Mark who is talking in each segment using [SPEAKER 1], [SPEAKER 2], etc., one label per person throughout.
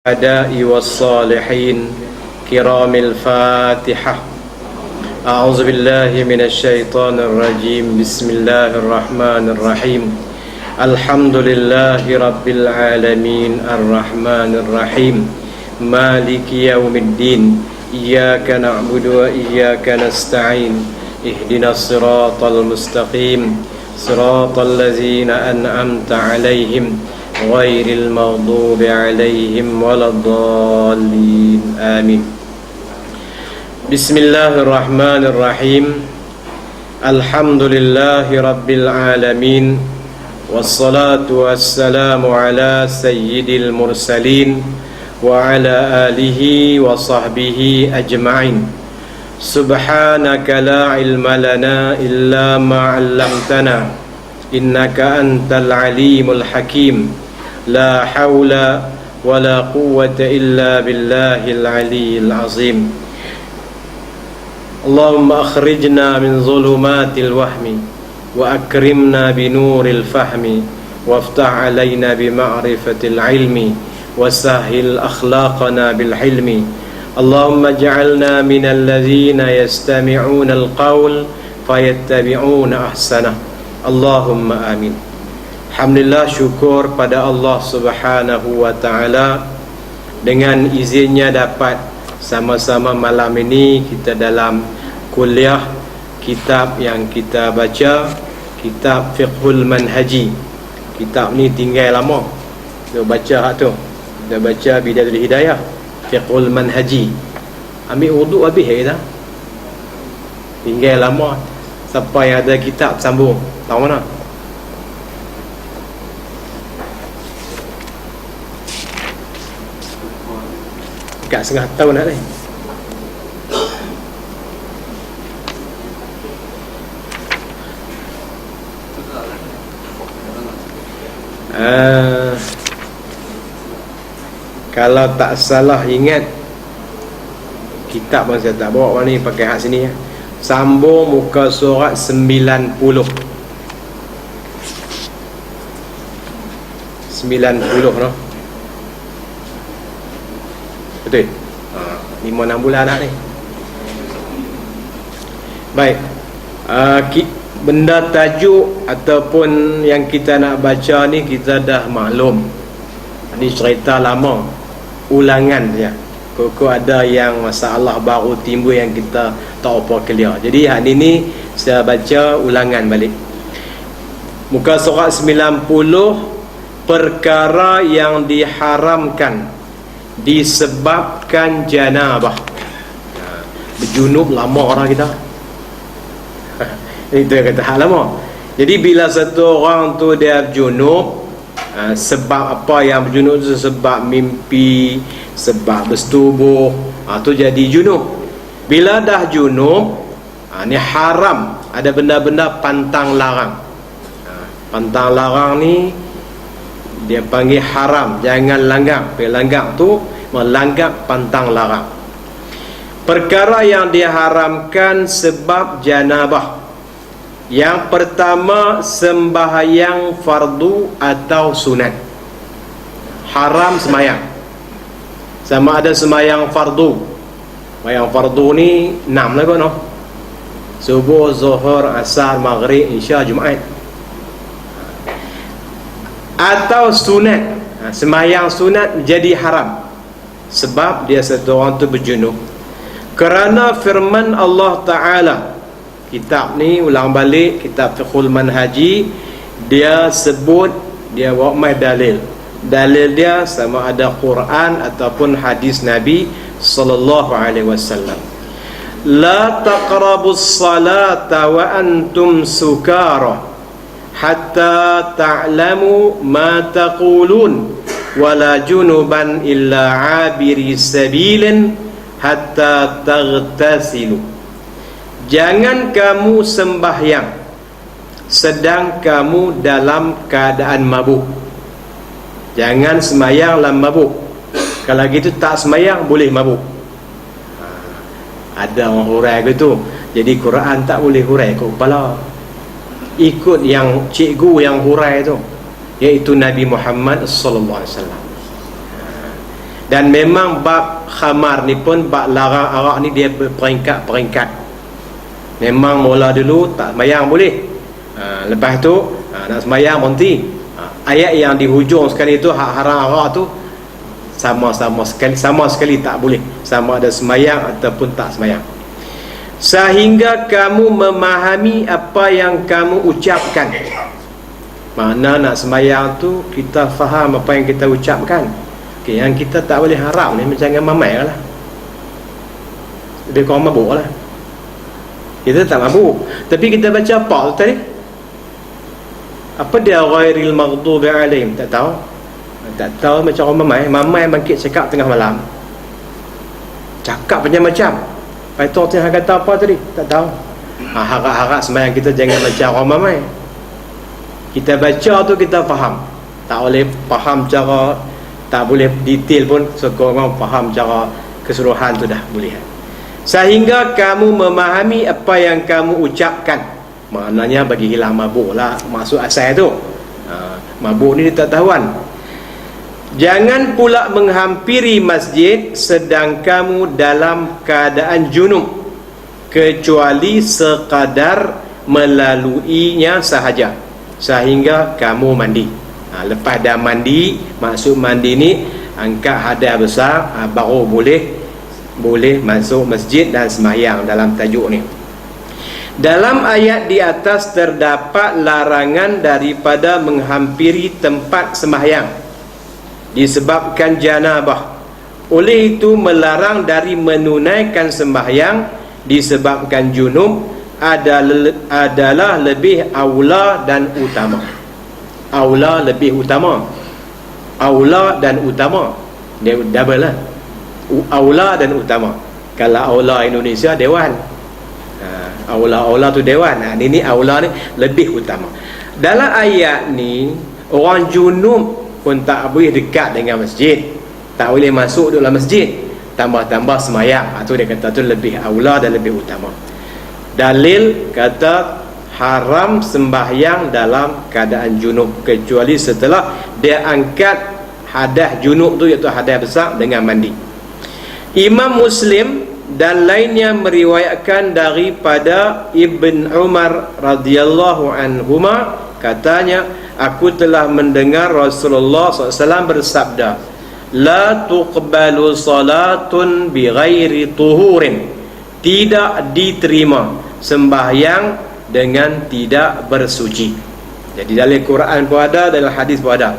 [SPEAKER 1] الأعداء والصالحين كرام الفاتحة. أعوذ بالله من الشيطان الرجيم. بسم الله الرحمن الرحيم. الحمد لله رب العالمين الرحمن الرحيم مالك يوم الدين إياك نعبد وإياك نستعين اهدنا الصراط المستقيم صراط الذين أنعمت عليهم غير المغضوب عليهم ولا الضالين آمين. بسم الله الرحمن الرحيم. الحمد لله رب العالمين والصلاة والسلام على سيد المرسلين وعلى آله وصحبه أجمعين. سبحانك لا علم لنا إلا ما علمتنا إنك أنت العليم الحكيم. لا حول ولا قوة إلا بالله العلي العظيم. اللهم أخرجنا من ظلمات الوهم وأكرمنا بنور الفهم وافتح علينا بمعرفة العلم وسهل أخلاقنا بالحلم. اللهم اجعلنا من الذين يستمعون القول فيتبعون أحسنه. Allahumma amin. Alhamdulillah, syukur pada Allah Subhanahu wa ta'ala, dengan izinnya dapat sama-sama malam ini kita dalam kuliah kitab yang kita baca, kitab Fiqhul Manhaji. Kitab ni tinggal lama kita baca tu. Kita baca Bidayatul Hidayah, Fiqhul Manhaji. Ambil urdu habis kita. Tinggal lama. Siapa yang ada kitab sambung, tahu mana? Dekat setengah tahun dah ni. Kalau tak salah ingat, kitab pun saya tak bawa ni, pakai hak sini ya. Sambung muka surat 90. 90 no. Betul? 5-6 bulan dah ni. Baik. Benda tajuk ataupun yang kita nak baca ni kita dah maklum. Ini cerita lama, ulangan saja. Kok ada yang masalah baru timbul yang kita tak apa clear. Jadi hari ini saya baca ulangan balik. Muka surat 90, perkara yang diharamkan disebabkan janabah. Berjunub lama orang kita. Itu yang kata hal lama. Jadi bila satu orang tu dia berjunub, sebab apa yang berjunub tu? Sebab mimpi, sebab bersetubuh, tu jadi junub. Bila dah junub, ni haram. Ada benda-benda pantang larang. Pantang larang ni dia panggil haram. Jangan langgar. Pelanggar tu melanggar pantang larang. Perkara yang diharamkan sebab janabah. Yang pertama, sembahyang fardu atau sunat. Haram semayang. Sama ada semayang fardu. Semayang fardu ni 6 lah kan, no? Subuh, zuhur, asar, maghrib, isya, Jumaat. Atau sunat. Semayang sunat jadi haram sebab dia satu orang tu berjunub. Kerana firman Allah Ta'ala, kitab ni ulang balik, kitab Fiqhul Manhaji, dia sebut, dia bawa mai dalil. Dalil dia sama ada Quran ataupun hadis Nabi sallallahu alaihi wasallam. La taqrabus salata wa antum sukara hatta ta'lamu ma taqulun wala junuban illa 'abiri sabilin hatta taghtasilu. Jangan kamu sembahyang sedang kamu dalam keadaan mabuk. Jangan sembahyang dalam mabuk. Kalau gitu tak sembahyang boleh mabuk. Ada orang hurai gitu. Jadi Quran tak boleh hurai ikut kepala. Ikut yang cikgu yang hurai tu, iaitu Nabi Muhammad sallallahu alaihi wasallam. Dan memang bab khamar ni pun, bab larang arak ni dia berperingkat-peringkat. Memang mula dulu tak sembahyang boleh, lepas tu nak sembahyang berhenti. Ayat yang di hujung sekali tu hak haram arak tu sama sekali tak boleh, sama ada sembahyang ataupun tak sembahyang. Sehingga kamu memahami apa yang kamu ucapkan. Makna nak sembahyang tu kita faham apa yang kita ucapkan. Okay, yang kita tak boleh harap ni macam dengan mamai lah, lebih kurang mabuk lah. Kita tak mabuk, tapi kita baca apa tu tadi? Apa dia ghairil maghdubi alaihim? Tak tahu macam orang mamai bangkit cakap tengah malam, cakap macam-macam. Itu dia kata apa tadi? Tak tahu. Harap-harap sembahyang kita jangan macam orang mamai. Kita baca tu kita faham, tak boleh faham cara, tak boleh detail pun, sekurang faham cara keseluruhan tu dah boleh. Sehingga kamu memahami apa yang kamu ucapkan. Maknanya bagi hilang mabuk lah maksud asal tu. Mabuk ni dia tak tahuan. Jangan pula menghampiri masjid sedang kamu dalam keadaan junub, kecuali sekadar melaluinya sahaja, sehingga kamu mandi. Lepas dah mandi, maksud mandi ni angkat hadas besar, baru boleh masuk masjid dan sembahyang dalam tajuk ni. Dalam ayat di atas terdapat larangan daripada menghampiri tempat sembahyang disebabkan janabah. Oleh itu melarang dari menunaikan sembahyang disebabkan junub adalah lebih aula dan utama. Aula lebih utama. Aula dan utama. Dia double lah. Aula dan utama. Kalau aula Indonesia dewan. Aula tu dewan. Ini aula ni lebih utama. Dalam ayat ni orang junub pun tak boleh dekat dengan masjid, tak boleh masuk dalam masjid, tambah-tambah semayang. Itu dia kata tu lebih aula dan lebih utama. Dalil kata haram sembahyang dalam keadaan junub, kecuali setelah dia angkat hadas junub tu, iaitu hadas besar, dengan mandi. Imam Muslim dan lainnya meriwayatkan daripada Ibn Umar radhiyallahu anhuma, katanya, aku telah mendengar Rasulullah SAW bersabda, la tuqbalu salatun bighairi tuhurin, tidak diterima sembahyang dengan tidak bersuci. Jadi dalam Quran pun ada, dalam hadis pun ada.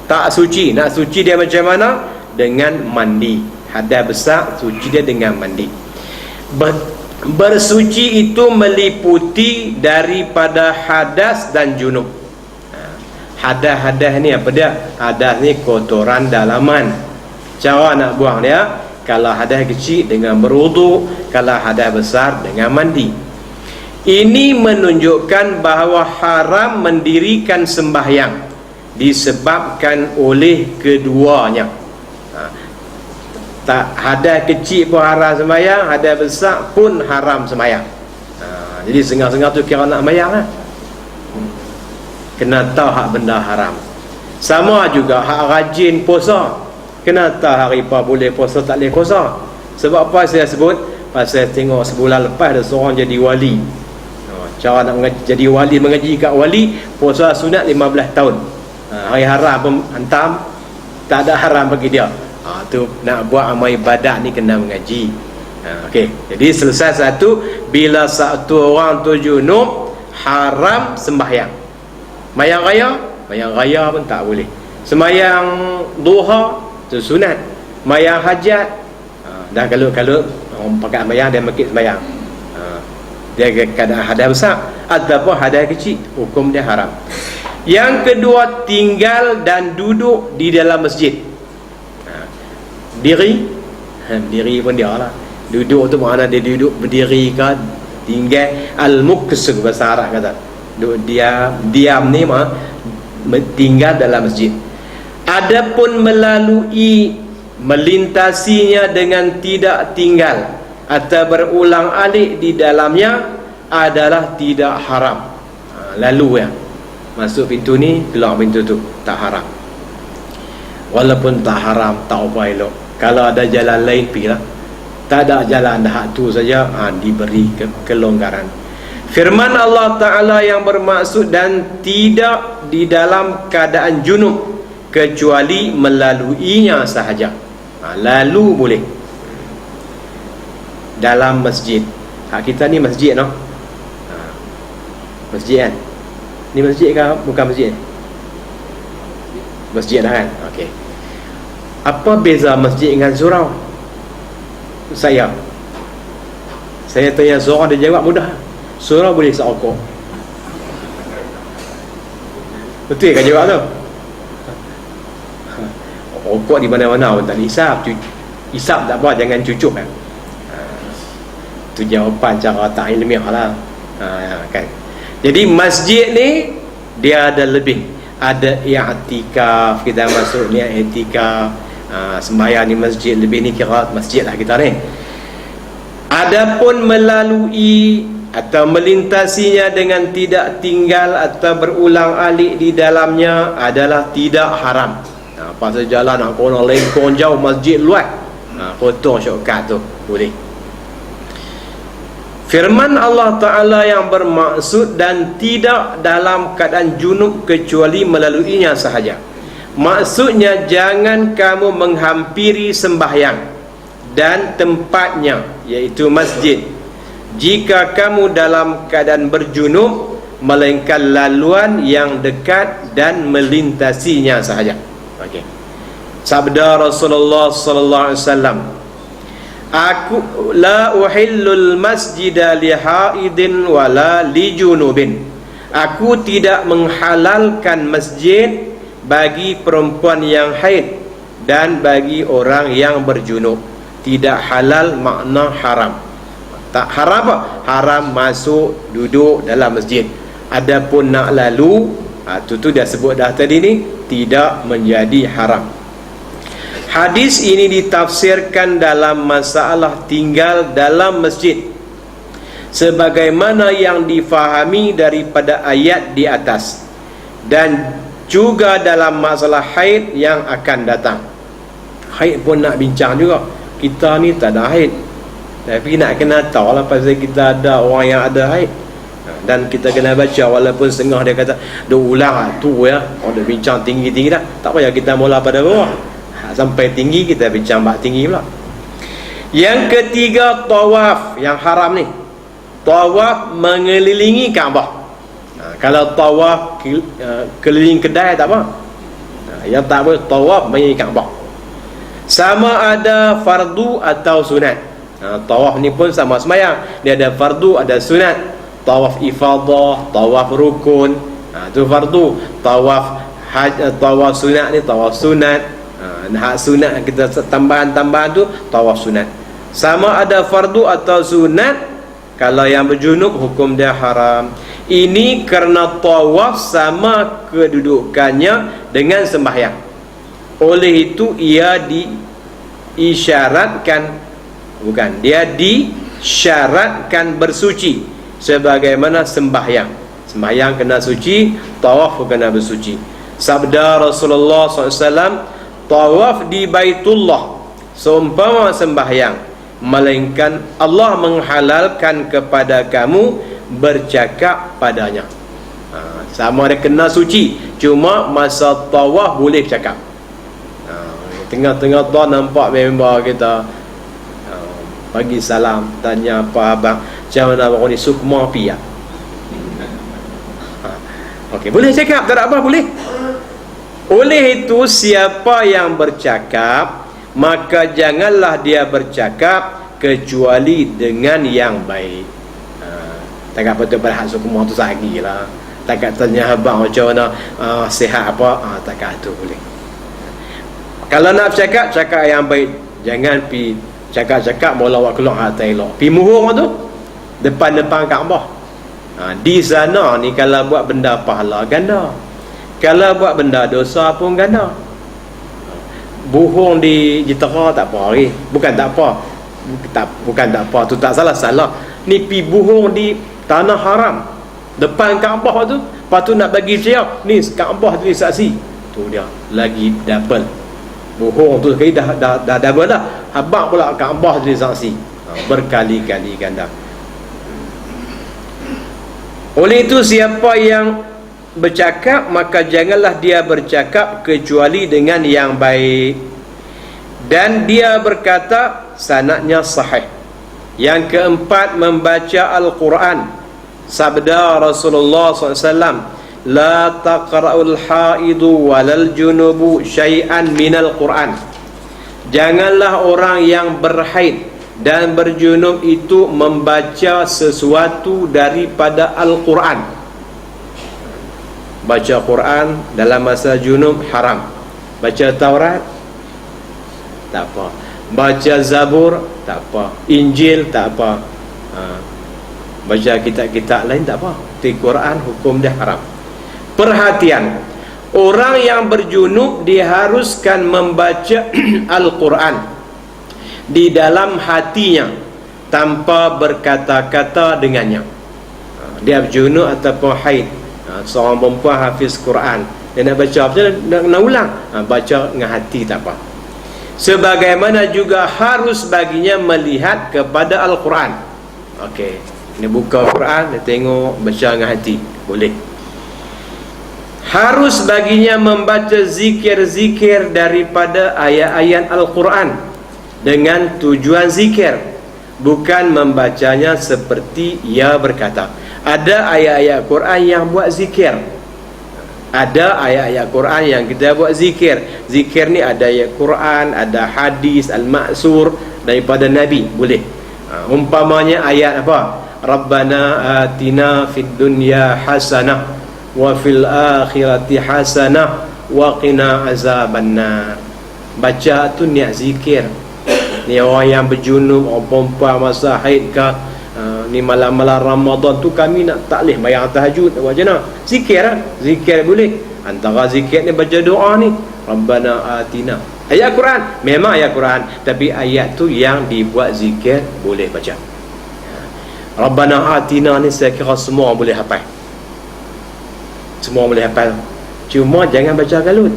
[SPEAKER 1] Tak suci, nak suci dia macam mana? Dengan mandi. Hadas besar, suci dia dengan mandi. Bersuci itu meliputi daripada hadas dan junub. Hadas ni apa dia? Hadas ni kotoran dalaman. Cara nak buang dia, kalau hadas kecil dengan berwuduk, kalau hadas besar dengan mandi. Ini menunjukkan bahawa haram mendirikan sembahyang disebabkan oleh keduanya. Tak, hadas kecil pun haram sembahyang, hadas besar pun haram sembahyang. Jadi sengah-sengah tu kira nak sembahyang lah. Kena tahu hak benda haram. Sama juga hak rajin puasa, kena tahu hari apa boleh puasa, tak boleh puasa. Sebab apa saya sebut? Pasal tengok sebulan lepas ada seorang jadi wali. Cara nak jadi wali, mengaji kat wali, puasa sunat 15 tahun. Hari haram pun hantam, tak ada haram bagi dia. Tu nak buat amal ibadat ni kena mengaji. Okey. Jadi selesai satu, bila satu orang tu junub, haram sembahyang. Mayang raya pun tak boleh. Sembahyang duha tu sunat. Mayang hajat, dah kalau orang pakai sembahyang dia makit sembahyang. Dia keadaan hadas besar ataupun hadas kecil, hukum dia haram. Yang kedua, tinggal dan duduk di dalam masjid. Diri pun dia lah. Duduk tu mana dia duduk berdiri ke tinggal, al-muqsir bahasa Arab kata. Duduk diam ni mah tinggal dalam masjid. Adapun melalui melintasinya dengan tidak tinggal atau berulang alik di dalamnya adalah tidak haram. Lalu ya, masuk pintu ni, keluar pintu tu, tak haram. Walaupun tak haram, tak apa elok. Kalau ada jalan lain, pergilah. Tak ada jalan dah tu saja, diberi kelonggaran. Firman Allah Ta'ala yang bermaksud dan tidak di dalam keadaan junub kecuali melaluinya sahaja. Lalu boleh dalam masjid. Kita ni masjid, no? Masjid kan? Ni masjid ke bukan masjid? Masjid dah kan? Okey. Apa beza masjid dengan surau? Saya tanya surau, dia jawab mudah. Surau boleh seokok. Betul kan jawab tu? Okok di mana-mana pun tak dihisap. Hisap tak apa, jangan cucuk kan. Itu jawapan cara tak ilmiah lah. Kan. Jadi masjid ni dia ada lebih. Ada i'tikaf, kita masuk ni i'tikaf, sembahyang di masjid, lebih ni kira masjid lah kita ni. Adapun melalui atau melintasinya dengan tidak tinggal atau berulang alik di dalamnya adalah tidak haram. Pasal jalan nak kono lengkong jauh masjid luas, potong shortcut tu boleh. Firman Allah Ta'ala yang bermaksud dan tidak dalam keadaan junub kecuali melaluinya sahaja. Maksudnya jangan kamu menghampiri sembahyang dan tempatnya, iaitu masjid, jika kamu dalam keadaan berjunub, melainkan laluan yang dekat dan melintasinya sahaja. Okey. Sabda Rasulullah sallallahu alaihi wasallam, aku la uhillul masjida li haidin wala li junubin. Aku tidak menghalalkan masjid bagi perempuan yang haid dan bagi orang yang berjunub. Tidak halal makna haram. Tak haram apa? Haram masuk duduk dalam masjid. Adapun nak lalu, tu dia sebut dah tadi ni, tidak menjadi haram. Hadis ini ditafsirkan dalam masalah tinggal dalam masjid sebagaimana yang difahami daripada ayat di atas, dan juga dalam masalah haid yang akan datang. Haid pun nak bincang juga. Kita ni tak ada haid, tapi nak kena tahu lah pasal kita ada orang yang ada haid, dan kita kena baca walaupun setengah dia kata dah ulang tu ya, orang dah bincang tinggi-tinggi dah, tak payah kita mula pada bawah, sampai tinggi kita bincang bak tinggi pula. Yang ketiga, tawaf yang haram ni, tawaf mengelilingi Kaabah. Kalau tawaf keliling kedai tak apa, yang tak boleh tawaf mengelilingi Kaabah. Sama ada fardu atau sunat. Tawaf ni pun sama semayang, dia ada fardu ada sunat. Tawaf ifadah, tawaf rukun, tu fardu. Tawaf tawaf sunat ni tawaf sunat. Hak sunat kita tambahan-tambahan tu tawaf sunat. Sama ada fardu atau sunat. Kalau yang berjunub hukum dia haram. Ini kerana tawaf sama kedudukannya dengan sembahyang. Oleh itu ia disyaratkan bersuci sebagaimana sembahyang. Sembahyang kena suci, tawaf kena bersuci. Sabda Rasulullah SAW, tawaf di Baitullah seumpama sembahyang, melainkan Allah menghalalkan kepada kamu bercakap padanya. Sama ada kena suci, cuma masa tawaf boleh cakap. Tengah-tengah tu nampak member kita, bagi salam, tanya apa abang, macam mana abang ni, sukma api ya? Okey, boleh cakap, tak ada apa, boleh. Oleh itu siapa yang bercakap, maka janganlah dia bercakap kecuali dengan yang baik. Tak apa tu berhak sukma tu lagi lah. Tak tanya abang macam mana, sihat apa, tak tu boleh. Kalau nak bercakap, cakap yang baik. Jangan pi cakap-cakap mula awak keluar harta elok. Pi muhur tu depan-depan Kaabah. Di sana ni kalau buat benda pahala ganda, kalau buat benda dosa pun ganda. Buhung di tera tak apa lagi. Bukan tak apa. Bukan tak apa, tu tak salah. Ni pi buhung di tanah haram depan Kaabah tu, lepas tu nak bagi siap ni Kaabah tu saksi. Tu dia lagi double. Bohong tu sekali dah double dah. Habaq pula Kaabah jadi saksi. Berkali-kali ganda. Oleh itu siapa yang bercakap, maka janganlah dia bercakap kecuali dengan yang baik. Dan dia berkata sanadnya sahih. Yang keempat, membaca Al-Quran. Sabda Rasulullah SAW, la taqra'ul haidu walal junubu syai'an minal Quran. Janganlah orang yang berhaid dan berjunub itu membaca sesuatu daripada Al-Quran. Baca Quran dalam masa junub haram. Baca Taurat tak apa. Baca Zabur tak apa. Injil tak apa. Baca kitab-kitab lain tak apa. Di Quran hukum dia haram. Perhatian, orang yang berjunub diharuskan membaca Al-Quran di dalam hatinya tanpa berkata-kata dengannya. Dia berjunub ataupun haid, seorang perempuan hafiz Quran, dia nak baca apa, nak ulang, baca dengan hati tak apa. Sebagaimana juga harus baginya melihat kepada Al-Quran. Okey, dia buka Quran, dia tengok, baca dengan hati, boleh. Harus baginya membaca zikir-zikir daripada ayat-ayat Al-Quran dengan tujuan zikir, bukan membacanya seperti ia berkata. Ada ayat-ayat Quran yang buat zikir, ada ayat-ayat Quran yang kita buat zikir. Zikir ni ada ayat Quran, ada hadis al-ma'sur daripada Nabi, boleh. Umpamanya ayat apa? Rabbana atina fid dunya hasanah wa fil akhirati hasanah wa qina azabannar. Baca tu niat zikir. Ni orang yang berjunub, orang perempuan masa haid ke, ni malam-malam Ramadan tu kami nak taklih bayang tahajud, buat macam mana? Zikir lah. Zikir boleh. Antara zikir ni baca doa ni, Rabbana atina. Ayat Quran, memang ayat Quran, tapi ayat tu yang dibuat zikir boleh baca. Rabbana atina ni saya kira semua boleh hafal. Semua boleh hafal. Cuma jangan baca galut.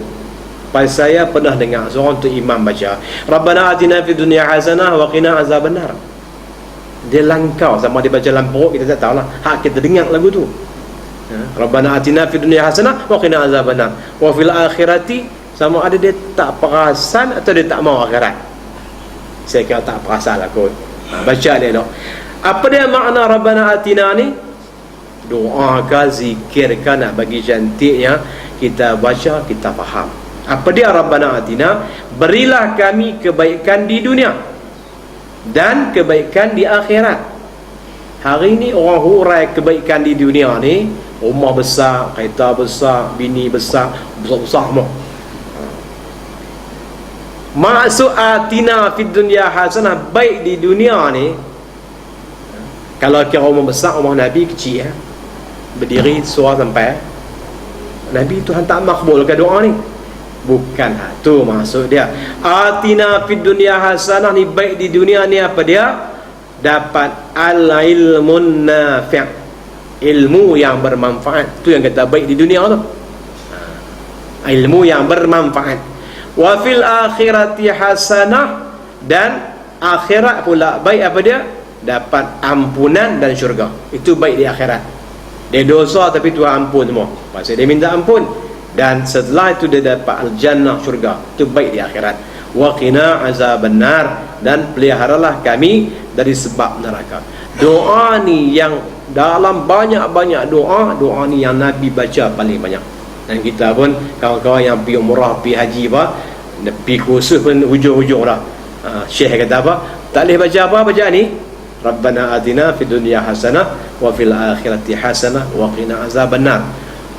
[SPEAKER 1] Pasal saya pernah dengar seorang tu imam baca Rabbana atina fid dunya hasanah wa qina azabannar. Dia langkau sama dia baca dalam perut, kita tak tahulah. Hak kita dengar lagu tu. Rabbana atina fid dunya hasanah wa qina azabannar. Wa fil akhirati, sama ada dia tak perasan atau dia tak mau akhirat. Saya kira tak perasan lah kot. Baca dia dok. Apa dia makna Rabbana atina ni? Doa ke, zikir ke, nak bagi cantiknya kita baca, kita faham. Apa dia Rabbana atina? Berilah kami kebaikan di dunia dan kebaikan di akhirat. Hari ni orang hurai kebaikan di dunia ni, rumah besar, kereta besar, bini besar, besar-besar semua. Maksud atina fid dunya hasanah, baik di dunia ni. Kalau kira rumah besar, rumah Nabi kecil ya, berdiri surah sampai Nabi, Tuhan tak makbul ke doa ni? Bukan, tu maksud dia. Atina fid dunya hasanah ni, baik di dunia ni apa dia? Dapat al-ilmun nafi', ilmu yang bermanfaat. Tu yang kata baik di dunia tu, ilmu yang bermanfaat. Wa fil akhirati hasanah, dan akhirat pula baik apa dia? Dapat ampunan dan syurga. Itu baik di akhirat. Dia dosa tapi Tuhan ampun semua. Maksud dia minta ampun, dan setelah itu dia dapat al-jannah, syurga. Itu baik di akhirat. Wa qina azabannar, dan peliharalah kami dari sebab neraka. Doa ni yang dalam banyak-banyak doa, doa ni yang Nabi baca paling banyak. Dan kita pun kawan-kawan yang pergi umrah, pergi haji apa, pergi kursus pun hujung-hujung dah. Syekh kata apa? Tak boleh baca apa baca ni? Rabbana atina fid dunya hasanah wa fil akhirati hasanah wa qina azabannar.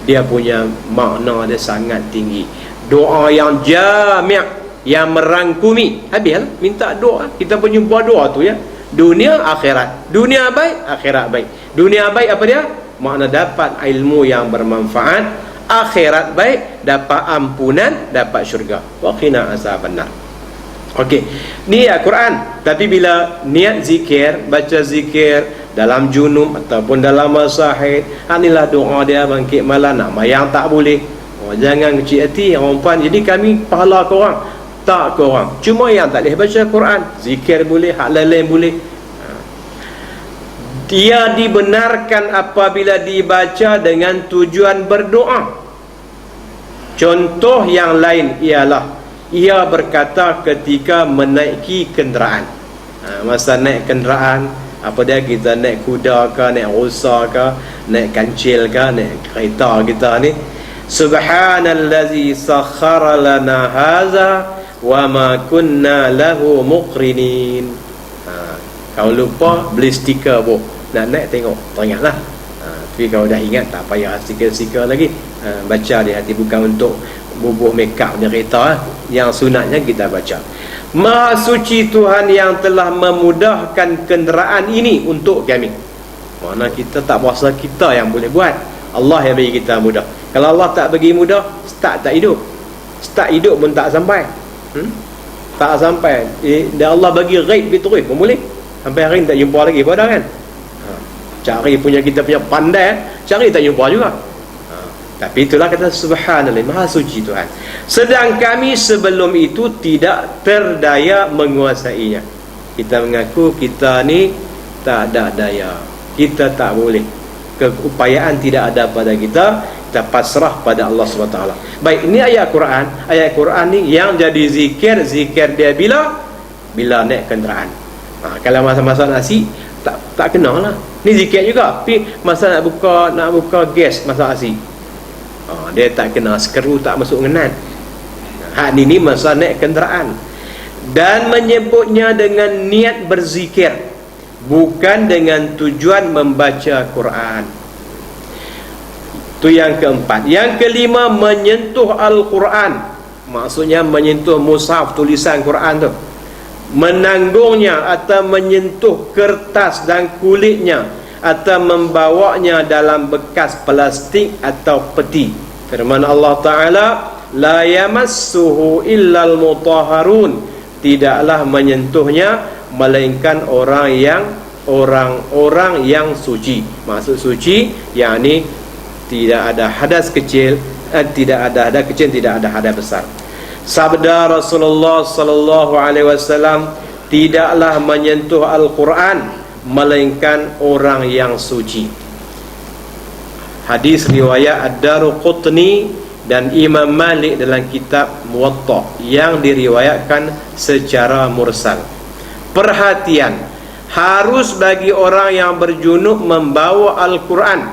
[SPEAKER 1] Dia punya makna dia sangat tinggi. Doa yang jami', yang merangkumi. Habis minta doa. Kita pun jumpa doa tu ya. Dunia akhirat. Dunia baik, akhirat baik. Dunia baik apa dia? Makna dapat ilmu yang bermanfaat. Akhirat baik, dapat ampunan, dapat syurga. Wa qina azabannar. Okey, ni Al-Quran. Tapi bila niat zikir, baca zikir dalam junub ataupun dalam masa haid, inilah doa dia bangkit malam. Nak mayang tak boleh. Jangan kecil hati orang puan. Jadi kami pahala korang tak ke orang. Cuma yang tak boleh baca Quran, zikir boleh, hak lain boleh. Dia dibenarkan apabila dibaca dengan tujuan berdoa. Contoh yang lain ialah ia berkata ketika menaiki kenderaan. Masa naik kenderaan, apa dia, kita naik kuda ke, naik rusa ke, naik kancil ke, naik kereta kita ni, subhanallazi sakhkhara lana hadza wa ma kunna lahu muqrinin. Kalau lupa beli stiker boh, nak naik tengok, teringatlah. Tapi kalau dah ingat tak payah stiker-stiker lagi. Baca di hati, bukan untuk bubuh makeup di kereta. Yang sunatnya kita baca, Maha suci Tuhan yang telah memudahkan kenderaan ini untuk kami. Mana kita tak berasa kita yang boleh buat, Allah yang bagi kita mudah. Kalau Allah tak bagi mudah, start tak hidup. Start hidup pun tak sampai. Tak sampai. Dan Allah bagi ghaib begitu pun boleh. Sampai hari ni tak jumpa lagi pada kan. Cari punya, kita punya pandai, cari tak jumpa juga. Tapi itulah kata subhanallah, maha suci Tuhan. Sedang kami sebelum itu tidak terdaya menguasainya. Kita mengaku kita ni tak ada daya, kita tak boleh, keupayaan tidak ada pada kita. Kita pasrah pada Allah SWT. Baik, ini ayat Quran. Ayat Quran ni yang jadi zikir dia bila naik kenderaan. Kalau masa-masa nasi tak kenal lah. Ni zikir juga. Tapi masa nak buka gas, masak nasi, dia tak kena, sekeru tak masuk ngenan. Hak ni masa naik kenderaan. Dan menyebutnya dengan niat berzikir, bukan dengan tujuan membaca Quran. Itu yang keempat. Yang kelima, menyentuh Al-Quran. Maksudnya menyentuh mushaf, tulisan Quran tu, menanggungnya atau menyentuh kertas dan kulitnya, atau membawanya dalam bekas plastik atau peti. Firman Allah Ta'ala, la yamassuhu illal mutahharun, tidaklah menyentuhnya melainkan orang-orang yang suci. Maksud suci yakni tidak ada hadas kecil, tidak ada hadas kecil, tidak ada hadas besar. Sabda Rasulullah sallallahu alaihi wasallam, tidaklah menyentuh Al-Quran melainkan orang yang suci. Hadis riwayat Ad-Daruqutni dan Imam Malik dalam kitab Muwatta yang diriwayatkan secara mursal. Perhatian, harus bagi orang yang berjunub membawa Al-Quran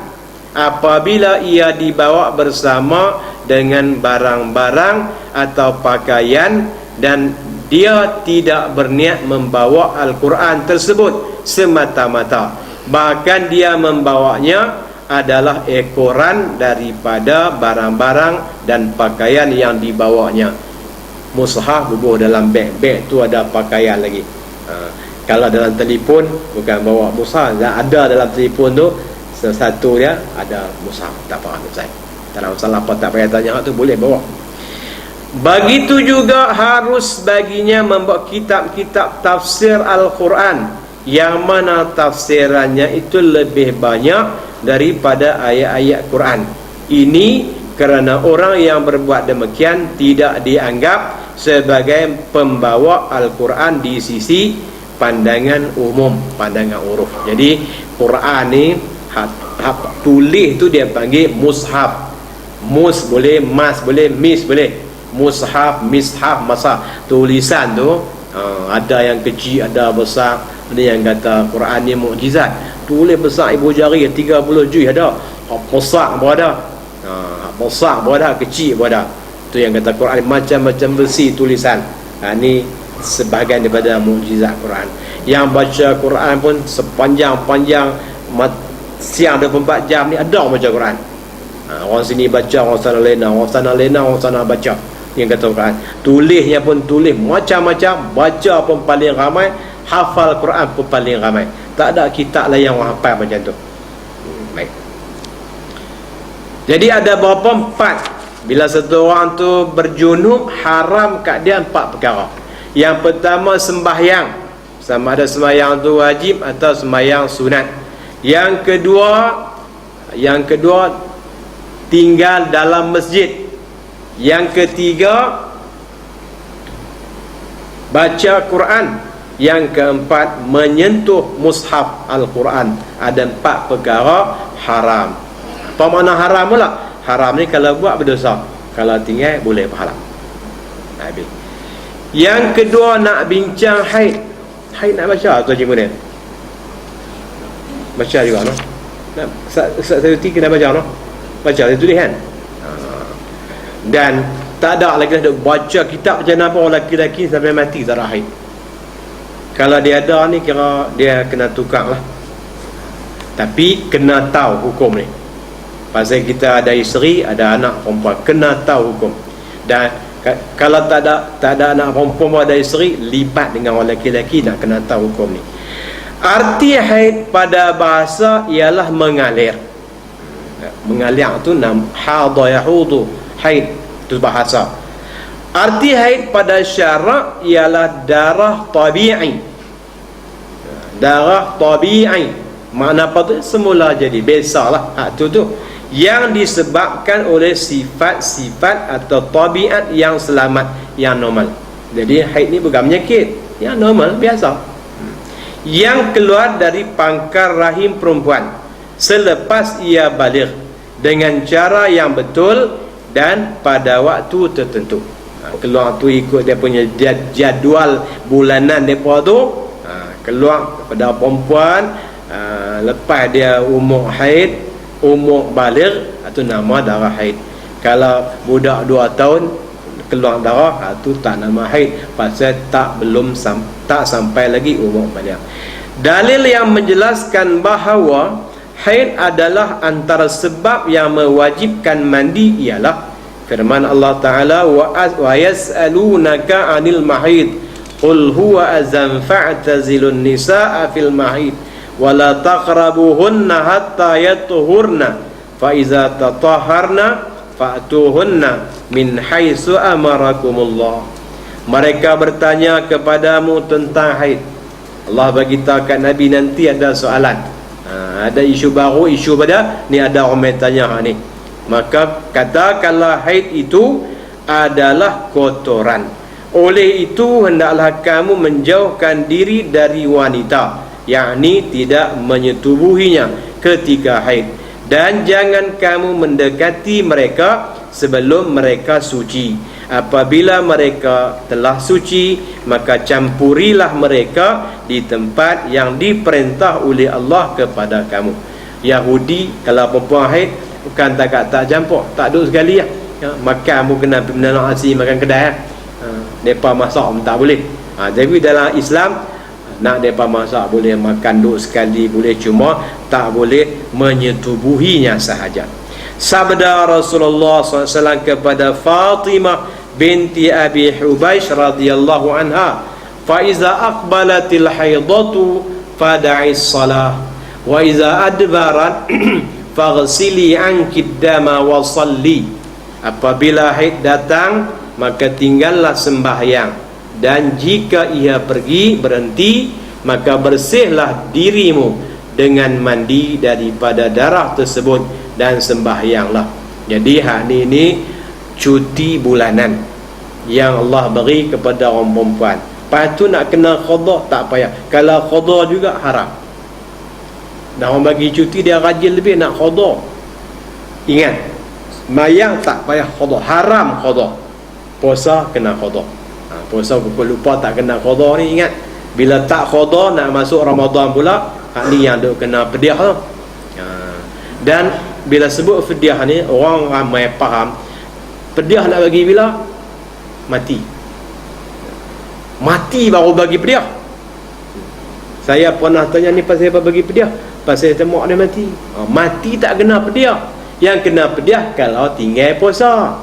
[SPEAKER 1] apabila ia dibawa bersama dengan barang-barang atau pakaian dan dia tidak berniat membawa Al-Quran tersebut semata-mata, bahkan dia membawanya adalah ekoran daripada barang-barang dan pakaian yang dibawanya. Mushaf bubuh dalam beg tu ada pakaian lagi. Kalau dalam telefon bukan bawa mushaf, ada dalam telefon tu satu dia ada mushaf, tak apa saya. Tak ada masalah apa, tak payah tanya tu, boleh bawa. Begitu juga harus baginya membawa kitab-kitab tafsir Al-Quran, yang mana tafsirannya itu lebih banyak daripada ayat-ayat Quran. Ini kerana orang yang berbuat demikian tidak dianggap sebagai pembawa Al-Quran di sisi pandangan umum, pandangan uruf. Jadi Quran ni tulis tu dia panggil mushaf. Mus boleh, mas boleh, mis boleh. Mushaf, mishaf, masa tulisan tu ada yang kecil, ada besar. Ada yang kata Quran ni mukjizat, tulis besar ibu jari 30 juz ada, besar pun ada, besar pun ada, kecil pun ada. Tu yang kata Quran macam-macam besi tulisan. Ni sebahagian daripada mukjizat Quran. Yang baca Quran pun sepanjang-panjang siang 24 jam ni ada baca Quran. Orang sini baca, orang sana lena, orang sana lena, orang sana baca. Yang kata Quran, tulisnya pun tulis macam-macam, baca pun paling ramai, hafal Quran pun paling ramai. Tak ada kitab lain yang orang hafal macam tu. Baik. Jadi ada berapa? 4. Bila satu orang tu berjunub, haram kat dia 4 perkara. Yang pertama, sembahyang, sama ada sembahyang tu wajib atau sembahyang sunat. Yang kedua tinggal dalam masjid. Yang ketiga baca Quran. Yang keempat, menyentuh mushaf Al-Quran. Ada 4 perkara haram. Apa makna haram pula? Haram ni kalau buat berdosa, kalau tinggal boleh pahala. Habis. Yang kedua, nak bincang haid. Haid nak baca tu cikgu ni? Baca juga no? Saya kena baca no? Baca, saya tulis kan? Dan tak ada lagi nak baca kitab macam apa orang lelaki-lelaki sampai mati tak ada haid. Kalau dia ada ni, kira dia kena tukar lah. Tapi kena tahu hukum ni. Pasal kita ada isteri, ada anak perempuan, kena tahu hukum. Dan kalau tak ada anak perempuan, ada isteri, libat dengan orang lelaki-lelaki nak kena tahu hukum ni. Arti haid pada bahasa ialah mengalir. Mengalir tu hadha yahudu, haid tu bahasa. Arti haid pada syarak ialah darah tabi'i. Darah tabi'i, makna apa tu? Semula jadi, biasalah tu yang disebabkan oleh sifat-sifat atau tabiat yang selamat, yang normal. Jadi haid ni bukan penyakit, yang normal, biasa, yang keluar dari pangkal rahim perempuan selepas ia baligh dengan cara yang betul dan pada waktu tertentu. Keluar tu ikut dia punya jadual bulanan mereka tu. Keluar pada perempuan lepas dia umur haid, umur baligh, itu nama darah haid. Kalau budak 2 tahun keluar darah, itu tak nama haid, pasal tak sampai lagi umur baligh. Dalil yang menjelaskan bahawa haid adalah antara sebab yang mewajibkan mandi ialah firman Allah Ta'ala, wa yas'alunaka 'anil mahid qul huwa azan fa'tazilun nisaa fil mahid wa la taqrabuhunna hatta yatuhurna fa iza tatahharna fa'tuhunna min haitsu amarakumullah. Mereka bertanya kepadamu tentang haid. Allah bagi tahu kat Nabi nanti ada soalan, ada isu baru, isu pada ni, ada orang tanya ni. Maka katakanlah haid itu adalah kotoran. Oleh itu hendaklah kamu menjauhkan diri dari wanita, yakni tidak menyetubuhinya ketika haid, dan jangan kamu mendekati mereka sebelum mereka suci. Apabila mereka telah suci, maka campurilah mereka di tempat yang diperintah oleh Allah kepada kamu. Yahudi kalau perempuan haid bukan tak campur, tak duduk sekali lah. Makan pun kena pergi menanam nasi, makan kedai lah. Mereka masak pun tak boleh. Jadi dalam Islam, nak mereka masak boleh, makan duduk sekali boleh, cuma tak boleh menyetubuhinya sahaja. Sabda Rasulullah SAW kepada Fatimah binti Abi Hubaish radhiyallahu anha, fa iza aqbalatil haidatu fada'is salah wa iza adbarat faghsili anki dama wa salli. Apabila haid datang, maka tinggallah sembahyang, dan jika ia pergi berhenti, maka bersihlah dirimu dengan mandi daripada darah tersebut dan sembahyanglah. Jadi hak ni cuti bulanan yang Allah beri kepada orang perempuan. Lepas tu nak kena qada tak payah. Kalau qada juga haram. Dan orang bagi cuti dia rajin lebih nak qada. Ingat, mayang tak payah qada, haram qada. Puasa kena qada. Puasa pukul lupa tak kena qada ni, ingat. Bila tak qada nak masuk Ramadan pula, hak ni yang duk kena pediah tu. Dan bila sebut pediah ni, orang ramai faham pediah nak bagi bila mati baru bagi pediah. Saya pernah tanya ni pasal apa bagi pediah, pasal tembok dia mati. Mati tak kena pediah. Yang kena pediah kalau tinggal puasa,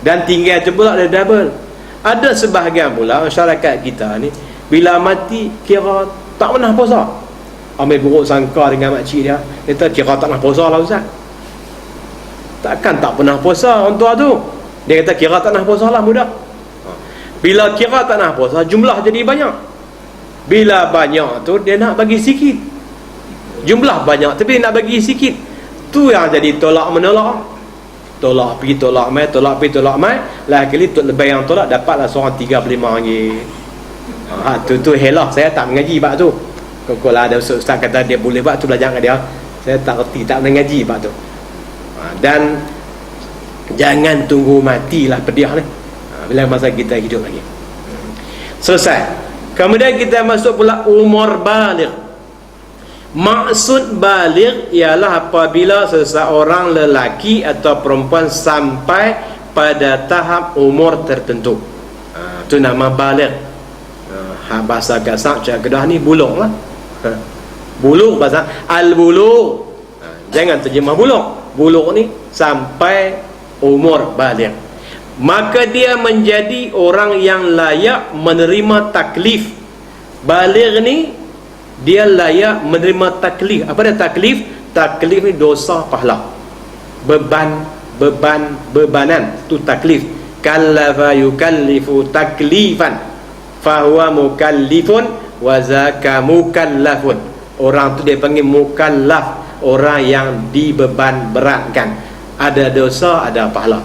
[SPEAKER 1] dan tinggal tu pula ada double. Ada sebahagian pula masyarakat kita ni bila mati kira tak pernah puasa. Ambil buruk sangka dengan makcik dia, kata kira tak pernah puasa lah Ustaz. Takkan tak pernah puasa orang tua tu. Dia kata kira tak pernah puasa lah budak. Bila kira tak pernah puasa, jumlah jadi banyak. Bila banyak tu dia nak bagi sikit. Jumlah banyak tapi nak bagi sikit. Tu yang jadi tolak menolak. Tolak pergi tolak mai, tolak pergi tolak mai. Lah kali tu lebih yang tolak dapatlah seorang RM35. Tu helah, saya tak mengaji bab tu. Kalau ada ustaz kata dia boleh bab tu, belajar kat dia. Saya tak reti, tak mengaji bab tu. Dan jangan tunggu matilah pedih ni. Bila masa kita hidup lagi. Selesai. Kemudian kita masuk pula umur baligh. Maksud baligh ialah apabila seseorang lelaki atau perempuan sampai pada tahap umur tertentu. Itu nama baligh. Bahasa Gasak Cak Kedah ni buluk lah. Buluk bahasa al-buluk. Jangan terjemah buluk. Buluk ni sampai umur baligh. Maka dia menjadi orang yang layak menerima taklif. Baligh ni dia layak menerima taklif. Apa dia taklif? Taklif ni dosa pahala. Bebanan tu taklif. Kallafa yukallifu taklifan fahuwa mukallifun wa zaka mukallafun. Orang tu dia panggil mukallaf, orang yang dibeban beratkan. Ada dosa, ada pahala.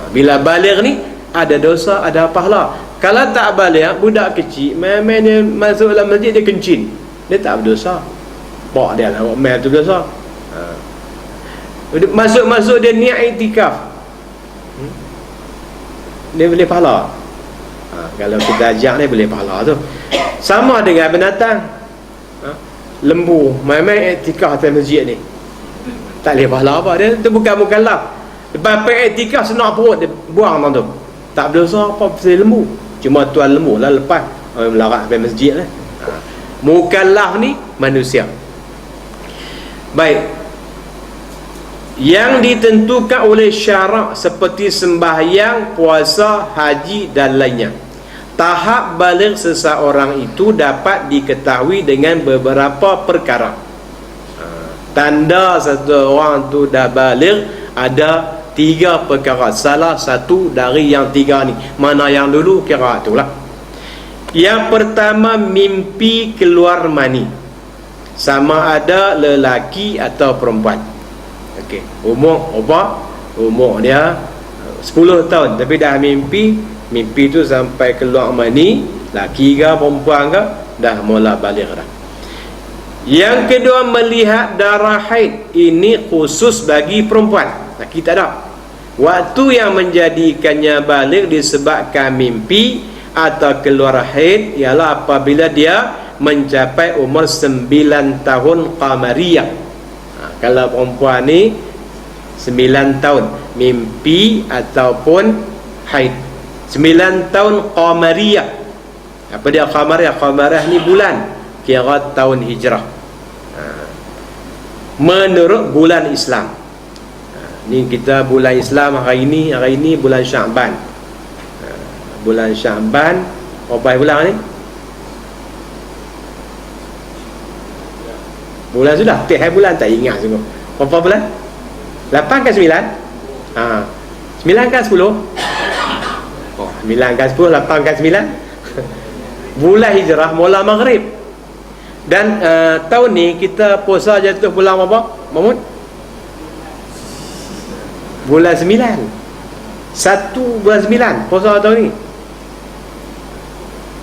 [SPEAKER 1] Bila baligh ni ada dosa, ada pahala. Kalau tak baligh, budak kecil main dia masuk dalam masjid, dia kencing, dia tak berdosa. Pak dia lah main tu dosa. Masuk dia niat iktikaf, dia boleh pahala. Kalau kita ajak ni boleh pahala tu. Sama dengan binatang, lembu main iktikaf atas masjid ni, tak boleh pahala apa. Dia tu bukan mukallaf. Lepas pergi iktikaf senak perut dia buang tu, tak berdosa apa pasal lembu. Cuma tuan lembu lah lepas melarat pergi masjid lah. Mukallaf ni manusia. Baik, yang ditentukan oleh syarak seperti sembahyang, puasa, haji dan lainnya. Tahap baligh seseorang itu dapat diketahui dengan beberapa perkara. Tanda satu orang tu dah baligh ada 3 perkara. Salah satu dari yang 3 ni. Mana yang dulu kira itulah. Yang pertama, mimpi keluar mani, sama ada lelaki atau perempuan. Okey, umur apa? Umur dia 10 tahun tapi dah mimpi tu sampai keluar mani, laki ke perempuan ke, dah mula baligh dah. Yang kedua, melihat darah haid. Ini khusus bagi perempuan, laki tak ada. Waktu yang menjadikannya baligh disebabkan mimpi atau keluar haid ialah apabila dia mencapai umur 9 tahun qamariyah. Kalau perempuan ni 9 tahun mimpi ataupun haid. 9 tahun qamariyah. Apa dia qamariyah? Qamariyah ni bulan, kira tahun hijrah menurut bulan Islam. Ni kita bulan Islam hari ini bulan Syaban. Bulan Syaban berapa bulan ni? Bulan sudah, tiap bulan tak ingat semua. Berapa bulan? 8 ke 9? 9 ke 10? 9 ke 10, 8 ke 9. Bulan hijrah mula maghrib. Dan tahun ni kita puasa jatuh bulan apa, Mahmud? Bulan 9. 1 bulan 9 puasa tahun ni.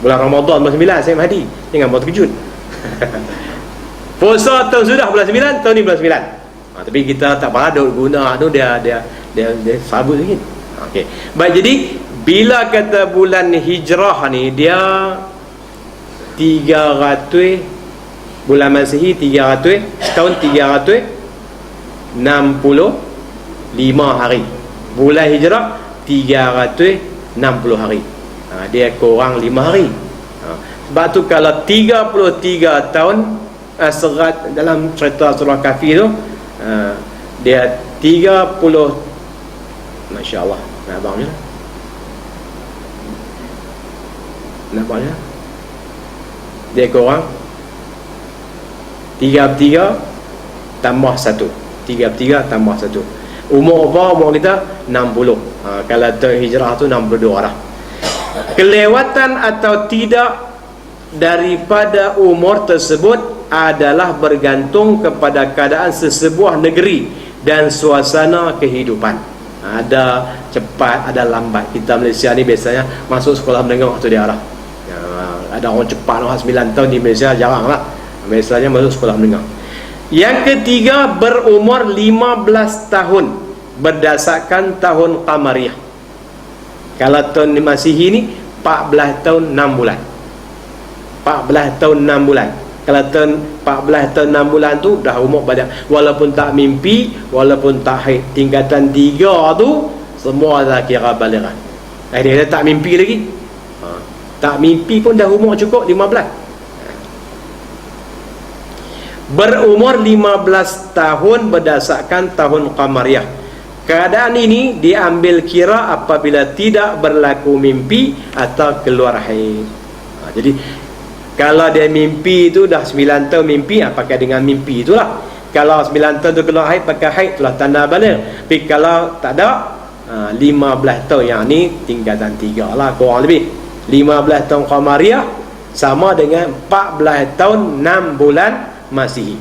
[SPEAKER 1] Bulan Ramadan bulan 9, saya Mahdi. Jangan buat terkejut. Puasa tahun sudah bulan 9, tahun ni bulan 9. Tapi kita tak paradok guna tu, dia sabut sikit. Okey. Baik, jadi bila kata bulan hijrah ni, dia 300 bulan Masihi 300, setahun 365 hari. Bulan hijrah 360 hari. Dia kurang 5 hari. Sebab tu kalau 33 tahun serat dalam cerita surah Kahfi tu, dia 30, masya-Allah, nampaknya dia kurang 33 tambah 1. 33 tambah 1. Umur apa? Umur kita 60. Kalau tahun hijrah tu 62 dah. Kelewatan atau tidak daripada umur tersebut adalah bergantung kepada keadaan sesebuah negeri dan suasana kehidupan. Ada cepat, ada lambat. Kita Malaysia ni biasanya masuk sekolah menengah tu dia arah. ada orang cepat 9 tahun di Malaysia, jarang lah. Biasanya masuk sekolah menengah. Yang ketiga, berumur 15 tahun berdasarkan tahun Qamariyah. Kalau tahun Masihi ni 14 tahun 6 bulan. 14 tahun 6 bulan. Kalau tahun 14 tahun 6 bulan tu dah umur banyak. Walaupun tak mimpi, walaupun tak haid, tingkatan 3 tu semua dah kira balighan. Dia tak mimpi lagi. Tak mimpi pun dah umur cukup 15. Berumur 15 tahun berdasarkan tahun Qamariyah. Keadaan ini diambil kira apabila tidak berlaku mimpi atau keluar haid. Jadi kalau dia mimpi itu dah 9 tahun mimpi, pakai dengan mimpi itulah. Kalau 9 tahun tu keluar haid, pakai haid itulah tanda baligh. Tapi kalau tak ada, 15 tahun yang ni tingkatan 3 lah kurang lebih. 15 tahun Qamariyah sama dengan 14 tahun 6 bulan Masihi.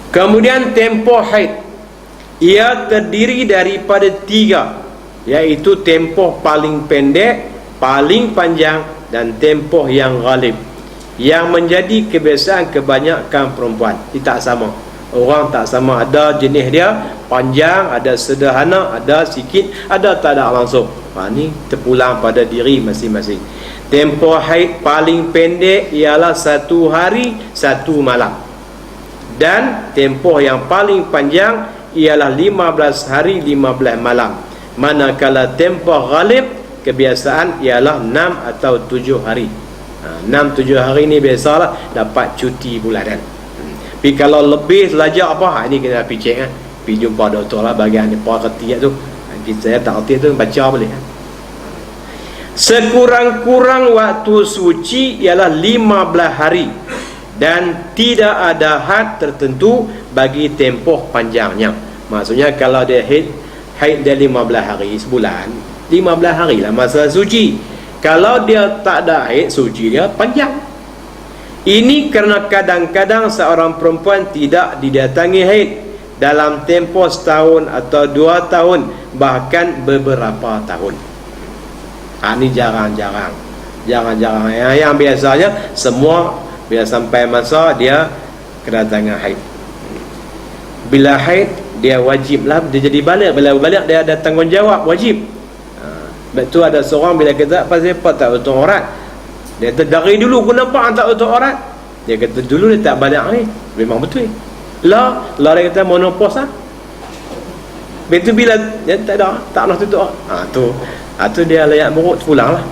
[SPEAKER 1] Kemudian tempoh haid, ia terdiri daripada 3, iaitu tempoh paling pendek, paling panjang dan tempoh yang ghalib, yang menjadi kebiasaan kebanyakan perempuan. Dia tak sama, orang tak sama, ada jenis dia panjang, ada sederhana, ada sikit, ada tak ada langsung. Ini terpulang pada diri masing-masing. Tempoh haid paling pendek ialah 1 hari 1 malam, dan tempoh yang paling panjang ialah 15 hari 15 malam. Manakala tempoh ghalib kebiasaan ialah 6 atau 7 hari. 6-7 hari ni biasalah dapat cuti bulanan. Tapi kalau lebih belajar apa, ini kena pergi cek, pergi jumpa doktor lah bagian ni perhatian tu. Saya tak erti tu baca boleh. Sekurang-kurang waktu suci ialah 15 hari, dan tidak ada had tertentu bagi tempoh panjangnya. Maksudnya kalau dia haid dia 15 hari sebulan, 15 hari lah masa suci. Kalau dia tak ada haid, suci dia panjang. Ini kerana kadang-kadang seorang perempuan tidak didatangi haid dalam tempoh setahun atau 2 tahun, bahkan beberapa tahun. Ini jarang-jarang. Yang biasanya semua bila sampai masa dia kedatangan haid. Bila haid dia wajiblah dia jadi baligh. Bila baligh dia ada tanggungjawab wajib. Betul ada seorang bila kata pasal apa tak tutup aurat. Dia kata dari dulu kenapa tak tutup aurat? Dia kata dulu dia tak baligh ni. Memang betul. Lah dia kata menopause lah. Betul bila dia tak nak tutup. Tu dia layak buruk pulang lah.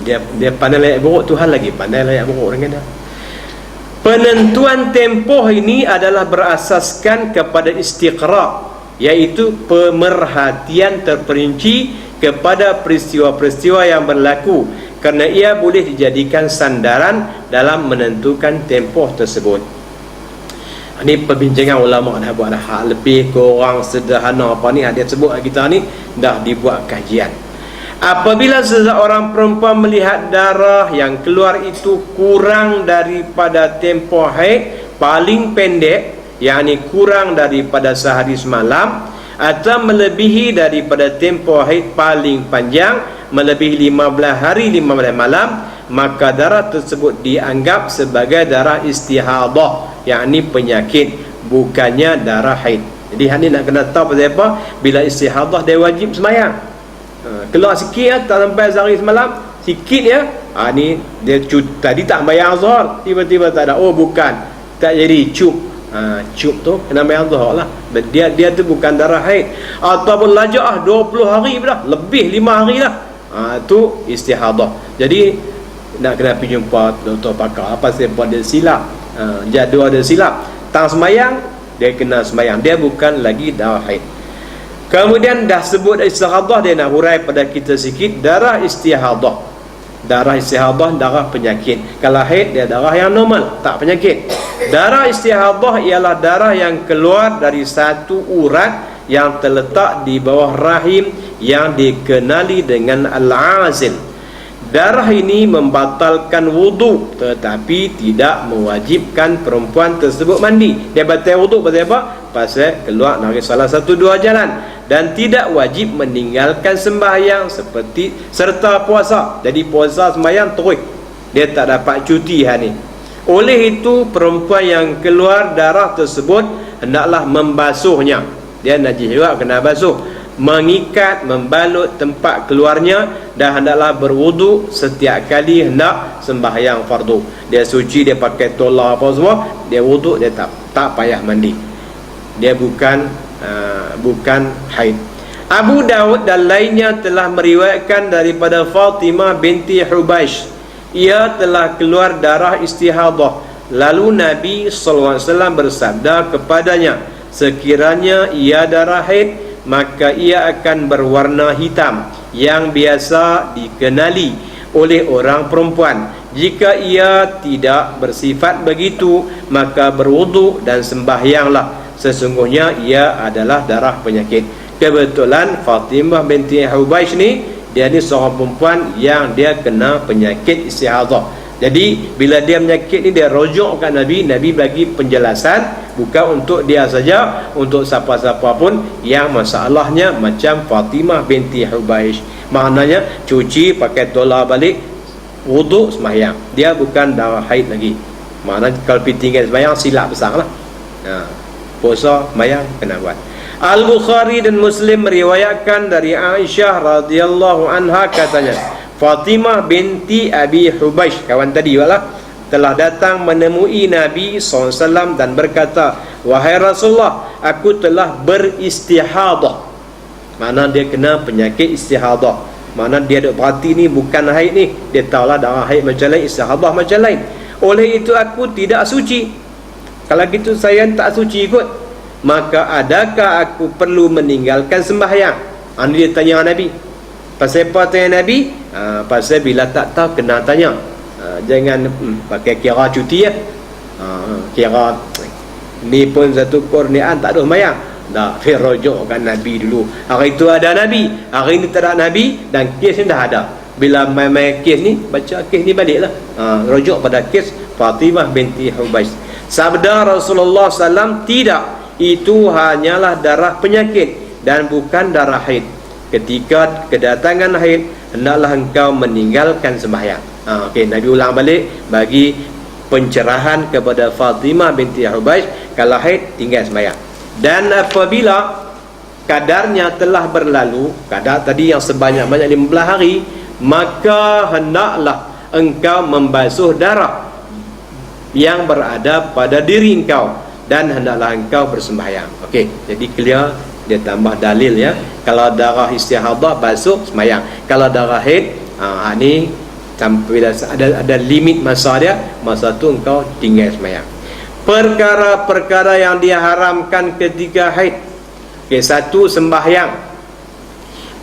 [SPEAKER 1] Dia pandai layak buruk, Tuhan lagi pandai layak buruk dengan dia. Penentuan tempoh ini adalah berasaskan kepada istiqra', iaitu pemerhatian terperinci kepada peristiwa-peristiwa yang berlaku, kerana ia boleh dijadikan sandaran dalam menentukan tempoh tersebut. Ini perbincangan ulama dah buat dah lebih kurang sederhana apa ni dia sebut kita ni dah dibuat kajian. Apabila seseorang perempuan melihat darah yang keluar itu kurang daripada tempoh haid paling pendek, yakni kurang daripada sehari semalam, atau melebihi daripada tempoh haid paling panjang, melebihi 15 hari 15 malam, maka darah tersebut dianggap sebagai darah istihadah, yakni penyakit, bukannya darah haid. Jadi hari nak kena tahu pasal apa. Bila istihadah dia wajib sembahyang. Keluar sikit tak sampai sehari semalam, sikit ya. Ni dia tadi tak bayar zuhur, tiba-tiba tak ada. Oh bukan, tak jadi cup. Cup tu kena bayar zuhur lah. Dia tu bukan darah haid. Ataupun lajah 20 hari dah, lebih 5 hari dah. Tu istihadah. Jadi nak kena pergi jumpa doktor pakar apa sebab dia silap. Jadual dia silap. Tang sembahyang dia kena sembahyang, dia bukan lagi darah haid. Kemudian dah sebut istihadah, dia nak hurai pada kita sikit. Darah istihadah, darah penyakit. Kalau haid dia darah yang normal, tak penyakit. Darah istihadah ialah darah yang keluar dari satu urat yang terletak di bawah rahim yang dikenali dengan al-azil. Darah ini membatalkan wudu, tetapi tidak mewajibkan perempuan tersebut mandi. Dia batal wudu pasal apa? Pasal keluar dari salah satu dua jalan. Dan tidak wajib meninggalkan sembahyang seperti serta puasa. Jadi puasa sembahyang terus, dia tak dapat cuti hari ni. Oleh itu perempuan yang keluar darah tersebut hendaklah membasuhnya. Dia najis juga, kena basuh, mengikat, membalut tempat keluarnya, dan hendaklah berwudu setiap kali hendak sembahyang fardu. Dia suci, dia pakai tolak apa semua, dia wudu, dia tak payah mandi. Dia bukan haid. Abu Daud dan lainnya telah meriwayatkan daripada Fatimah binti Hubaish, ia telah keluar darah istihadah. Lalu Nabi SAW bersabda kepadanya, sekiranya ia darah haid, maka ia akan berwarna hitam yang biasa dikenali oleh orang perempuan. Jika ia tidak bersifat begitu, maka berwudu dan sembahyanglah, sesungguhnya ia adalah darah penyakit. Kebetulan Fatimah binti Hubaish ni, dia ni seorang perempuan yang dia kena penyakit istihadah. Jadi bila dia menyakit ni, dia rujuk kat Nabi. Nabi bagi penjelasan, bukan untuk dia saja, untuk siapa-siapa pun yang masalahnya macam Fatimah binti Hubaish. Maknanya cuci, pakai tolak balik, wudu, sembahyang. Dia bukan darah haid lagi. Maknanya kalau pergi tinggal sembahyang, silap besar lah. Puasa, sembahyang kena buat. Al-Bukhari dan Muslim meriwayatkan dari Aisyah radhiyallahu anha, katanya Fatimah binti Abi Hubaish, kawan tadi lah, telah datang menemui Nabi SAW dan berkata, wahai Rasulullah, aku telah beristihadah. Mana dia kena penyakit istihadah. Mana dia duk perhati ni bukan haid ni, dia tahulah darah haid macam lain, istihadah macam lain. Oleh itu aku tidak suci. Kalau gitu saya tak suci kot. Maka adakah aku perlu meninggalkan sembahyang? Dia tanya Nabi. Pasal apa tanya Nabi? Pasal bila tak tahu kena tanya. Jangan pakai kira cuti ya. Kira ni pun satu kurniaan tak ada sembahyang. Dah firujukkan Nabi dulu. Hari itu ada Nabi, hari ini tak ada Nabi, dan kes ni dah ada. Bila main kes ni, baca kes ni baliklah. Rujuk pada kes Fatimah binti Hubaish. Sabda Rasulullah SAW, tidak, itu hanyalah darah penyakit dan bukan darah haid. Ketika kedatangan haid, hendaklah engkau meninggalkan sembahyang. Okey, Nabi ulang balik bagi pencerahan kepada Fatimah binti Hubaish, kalau haid tinggal sembahyang. Dan apabila kadarnya telah berlalu, kadar tadi yang sebanyak-banyak 15 hari, maka hendaklah engkau membasuh darah yang berada pada diri engkau, dan hendaklah engkau bersembahyang. Okey, jadi clear. Dia tambah dalil ya. Kalau darah istihadah basuh sembahyang. Kalau darah haid, ni sampai ada limit masa dia, masa tu engkau tinggal sembahyang. Perkara-perkara yang diharamkan ketika haid. Okey, satu, sembahyang.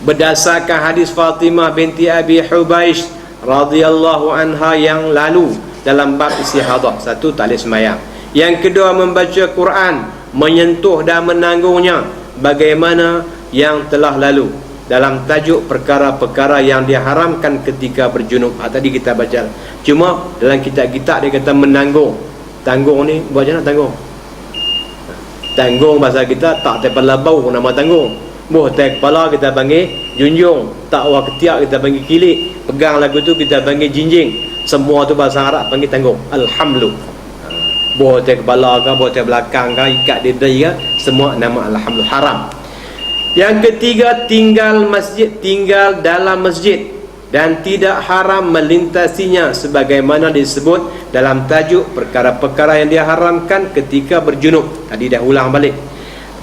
[SPEAKER 1] Berdasarkan hadis Fatimah binti Abi Hubaish radhiyallahu anha yang lalu dalam bab istihadah, satu, tak boleh sembahyang. Yang kedua, membaca Quran, menyentuh dan menanggungnya, bagaimana yang telah lalu dalam tajuk perkara-perkara yang diharamkan ketika berjunub. Tadi kita baca. Cuma dalam kitab-kitab dia kata menanggung. Tanggung ni buat macam mana tanggung? Tanggung bahasa kita tak kepala bau nama tanggung. Buh tak kepala kita panggil junjung, tak wah ketiak kita panggil kilik, pegang lagu tu kita panggil jinjing. Semua tu bahasa Arab panggil tanggung. Alhamdulillah. Buh tak kepala ke, buh tak belakang ke, ikat di dada ke, semua nama alhamdulillah, haram. Yang ketiga, tinggal dalam masjid dan tidak haram melintasinya, sebagaimana disebut dalam tajuk perkara-perkara yang diharamkan ketika berjunub. Tadi dah ulang balik.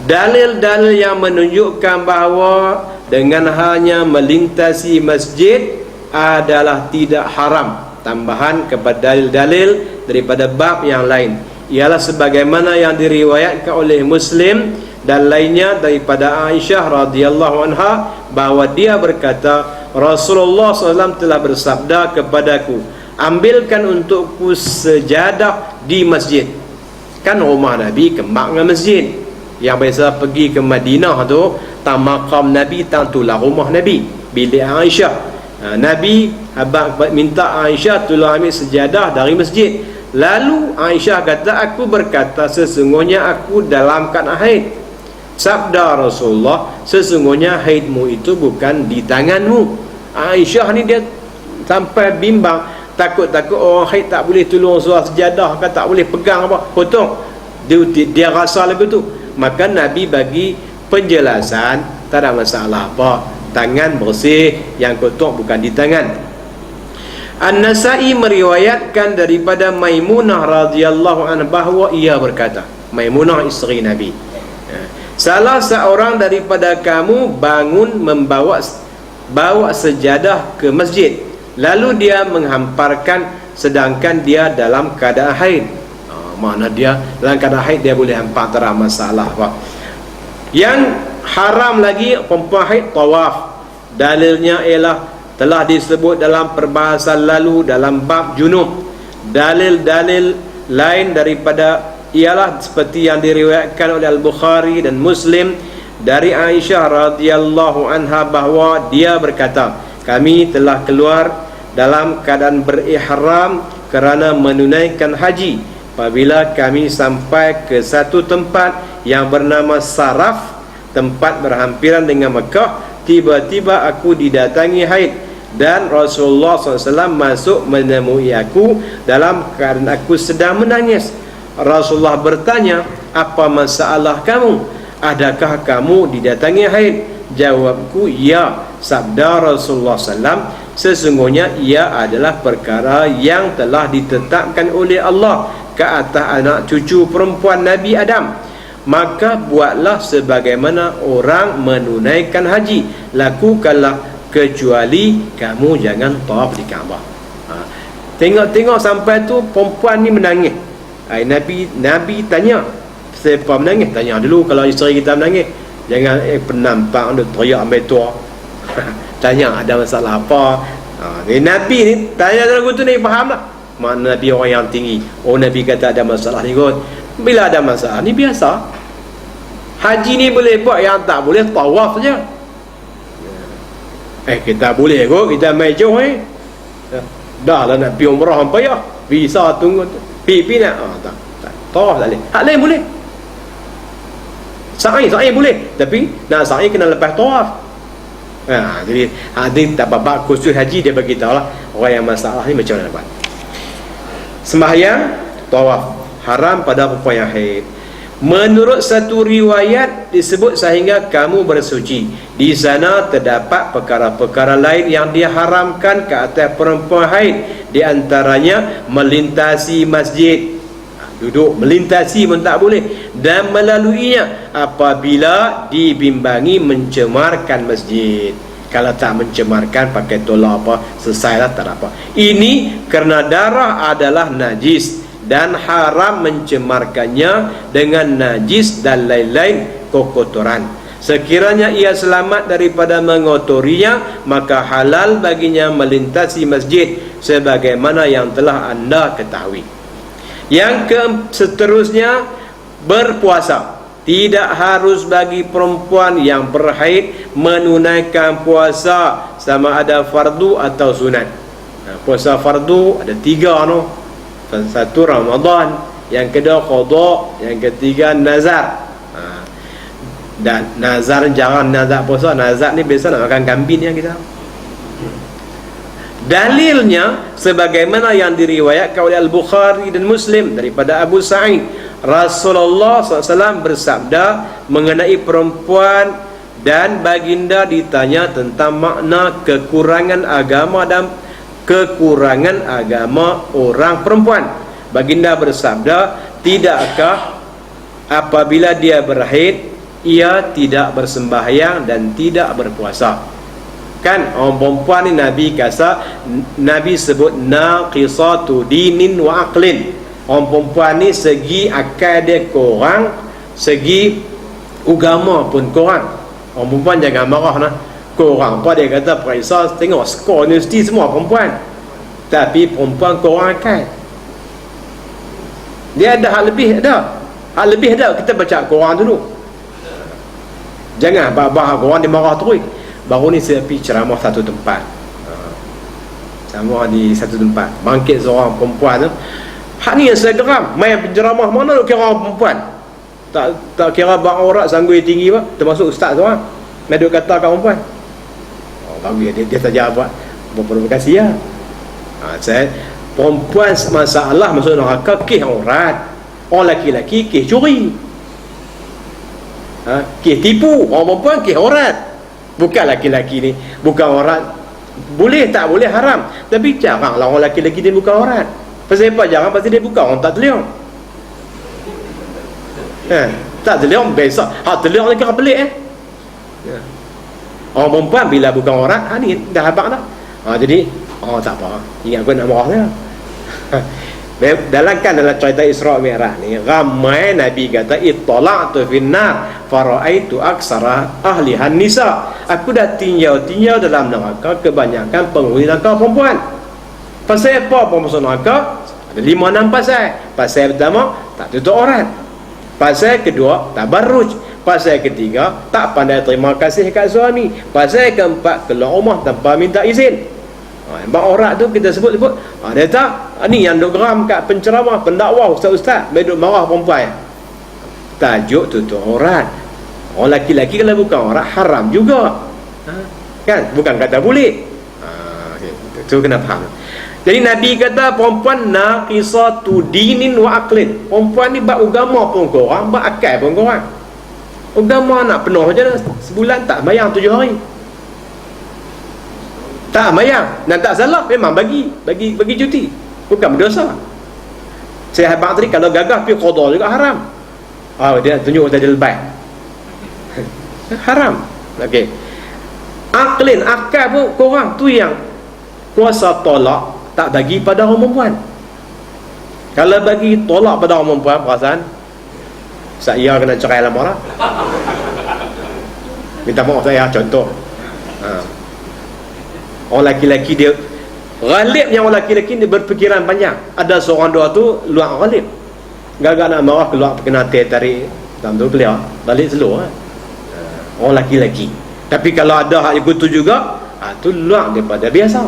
[SPEAKER 1] Dalil-dalil yang menunjukkan bahawa dengan hanya melintasi masjid adalah tidak haram. Tambahan kepada dalil-dalil daripada bab yang lain, ialah sebagaimana yang diriwayatkan oleh Muslim dan lainnya daripada Aisyah radhiyallahu anha, bahawa dia berkata, Rasulullah SAW telah bersabda kepadaku, ambilkan untukku sejadah di masjid. Kan rumah Nabi kembang dengan masjid. Yang biasa pergi ke Madinah tu, tak makam Nabi, tak itulah rumah Nabi, bilik Aisyah. Nabi minta Aisyah tolong ambil sejadah dari masjid. Lalu Aisyah kata, aku berkata sesungguhnya aku dalam keadaan haid. Sabda Rasulullah, sesungguhnya haidmu itu bukan di tanganmu. Aisyah ni dia sampai bimbang, takut-takut orang haid tak boleh tolong surah sejadah, kan tak boleh pegang apa, potong. Dia rasa lagu tu. Maka Nabi bagi penjelasan, tak ada masalah apa, tangan bersih, yang kotor bukan di tangan. An-Nasa'i meriwayatkan daripada Maimunah radhiyallahu anha bahawa ia berkata, Maimunah isteri Nabi, salah seorang daripada kamu bangun bawa sejadah ke masjid, lalu dia menghamparkan sedangkan dia dalam keadaan haid. Mana dia dalam keadaan haid dia boleh hampar, tak ada masalah apa. Yang haram lagi perempuan haid tawaf. Dalilnya ialah telah disebut dalam perbahasan lalu dalam bab junub. Dalil-dalil lain daripada ialah seperti yang diriwayatkan oleh Al-Bukhari dan Muslim dari Aisyah radhiyallahu anha bahawa dia berkata, kami telah keluar dalam keadaan berihram kerana menunaikan haji. Apabila kami sampai ke satu tempat yang bernama Saraf, tempat berhampiran dengan Mekah, tiba-tiba aku didatangi haid dan Rasulullah SAW masuk menemui aku dalam keadaan aku sedang menangis. Rasulullah bertanya, apa masalah kamu? Adakah kamu didatangi haid? Jawabku, ya. Sabda Rasulullah SAW, sesungguhnya ia adalah perkara yang telah ditetapkan oleh Allah ke atas anak cucu perempuan Nabi Adam. Maka buatlah sebagaimana orang menunaikan haji, lakukanlah, kecuali kamu jangan tawaf di Kaabah. Tengok-tengok sampai tu perempuan ni menangis. Nabi tanya, siapa menangis? Tanya dulu, kalau isteri kita menangis jangan penampak dia teriak ambil tua. Tanya ada masalah apa. Nabi ni tanya lagu tu ni faham lah. Mana Nabi orang yang tinggi. Oh, Nabi kata ada masalah ni kot. Bila ada masalah ni biasa. Haji ni boleh buat, yang tak boleh tawaf saja. Kita boleh kot, kita main jauh dah lah nak pergi umrah apa ya, visa tunggu pi nak tak tawaf tak boleh. Hak lain boleh, sa'i boleh, tapi nak sa'i kena lepas tawaf. Jadi ada tak babak khusus haji dia bagi tahu lah orang yang masalah ni macam mana dapat. Sembahyang tawaf haram pada perempuan yang haid. Menurut satu riwayat disebut sehingga kamu bersuci. Di sana terdapat perkara-perkara lain yang diharamkan ke atas perempuan haid. Di antaranya melintasi masjid. Duduk melintasi pun tak boleh. Dan melaluinya apabila dibimbangi mencemarkan masjid. Kalau tak mencemarkan pakai tolak apa, selesailah, tak apa. Ini kerana darah adalah najis dan haram mencemarkannya dengan najis dan lain-lain kekotoran. Sekiranya ia selamat daripada mengotorinya, maka halal baginya melintasi masjid sebagaimana yang telah anda ketahui. Yang seterusnya, berpuasa. Tidak harus bagi perempuan yang berhaid menunaikan puasa sama ada fardu atau sunat. Puasa fardu ada 3 no. Satu Ramadan, yang kedua qada, yang ketiga nazar. Dan nazar jangan nazar puasa. Nazar ni biasa nak makan kambing yang kita. Dalilnya sebagaimana yang diriwayatkan oleh Al-Bukhari dan Muslim daripada Abu Sa'id, Rasulullah SAW bersabda mengenai perempuan dan baginda ditanya tentang makna kekurangan agama dan kekurangan agama orang perempuan. Baginda bersabda, tidakkah apabila dia berhaid ia tidak bersembahyang dan tidak berpuasa? Kan orang perempuan ni Nabi sebut naqisatu dinin wa aqlin. Orang perempuan ni segi akal dia kurang, segi agama pun kurang. Orang perempuan jangan marah nah. Kurang apa dia kata, periksa tengok skor universiti semua perempuan, tapi perempuan kurang akal. Dia ada hak lebih, ada kita baca Quran dulu. Jangan bah kurang dia marah terus. Baru ni saya pergi ceramah satu tempat, sama di satu tempat, bangkit seorang perempuan tu. Hak ni yang saya geram, main penceramah mana nak kira orang perempuan, tak kira bang aurat sanggui tinggi pak, termasuk ustaz tu main duk kata kat perempuan. Bagus dia saja buat provokasi ya. Saya perempuan masalah masuk neraka kes aurat, orang laki-laki kes curi, kes tipu. Orang perempuan kes aurat, bukan laki-laki ni bukan aurat. Boleh tak boleh haram, tapi jaranglah orang laki-laki dia buka aurat. Pasal apa jarang? Pasal dia buka orang tak terlihat. Tak terlihat besok hak terlihat ni kira pelik Orang perempuan bila bukan aurat, ni dah habaq dah. Jadi tak apa, ingat aku nak marah dia. dalam cerita Isra Mi'raj ni, ramai Nabi kata ittala'tu finnar fara'aitu aksara ahlihan nisa. Aku dah tinjau dalam neraka, kebanyakan penghuni neraka perempuan. Pasal apa masuk neraka? Ada 5-6 pasal. Pasal pertama, tak tutup aurat. Pasal kedua, tabarruj. Pasal ketiga, tak pandai terima kasih kat suami. Pasal keempat, keluar rumah tanpa minta izin. Bab aurat tu kita sebut dia tak, ni yang duk geram kat penceramah, pendakwah, ustaz-ustaz duk marah perempuan. Tajuk tutup aurat. Orang laki-laki kalau bukan aurat haram juga. Kan? Bukan kata boleh. Tu kena faham. Jadi Nabi kata perempuan naqisatu dinin wa aqlin. Perempuan ni bab agama pun kurang, bab akal pun kurang. Agama nak penuh je dah. Sebulan tak bayang 7 hari. Tak bayang. Dan tak salah, memang bagi cuti. Bukan berdosa. Saya habaq tadi kalau gagah pergi qada juga haram. Dia tunjuk tadi lebay. Haram. Okey. Aqlin, akal pun kurang. Tu yang kuasa tolak tak bagi pada orang perempuan. Kalau bagi tolak pada orang perempuan, perasaan saya kena cerai lama lah. Minta maaf saya contoh. Orang laki-laki dia ghalib, yang orang laki-laki dia berfikiran panjang. Ada seorang dua tu luar ghalib, gagak nak marah keluar kena tarik dalam tu keluar balik slow orang laki-laki. Tapi kalau ada hak ikut tu juga, tu luar daripada biasa.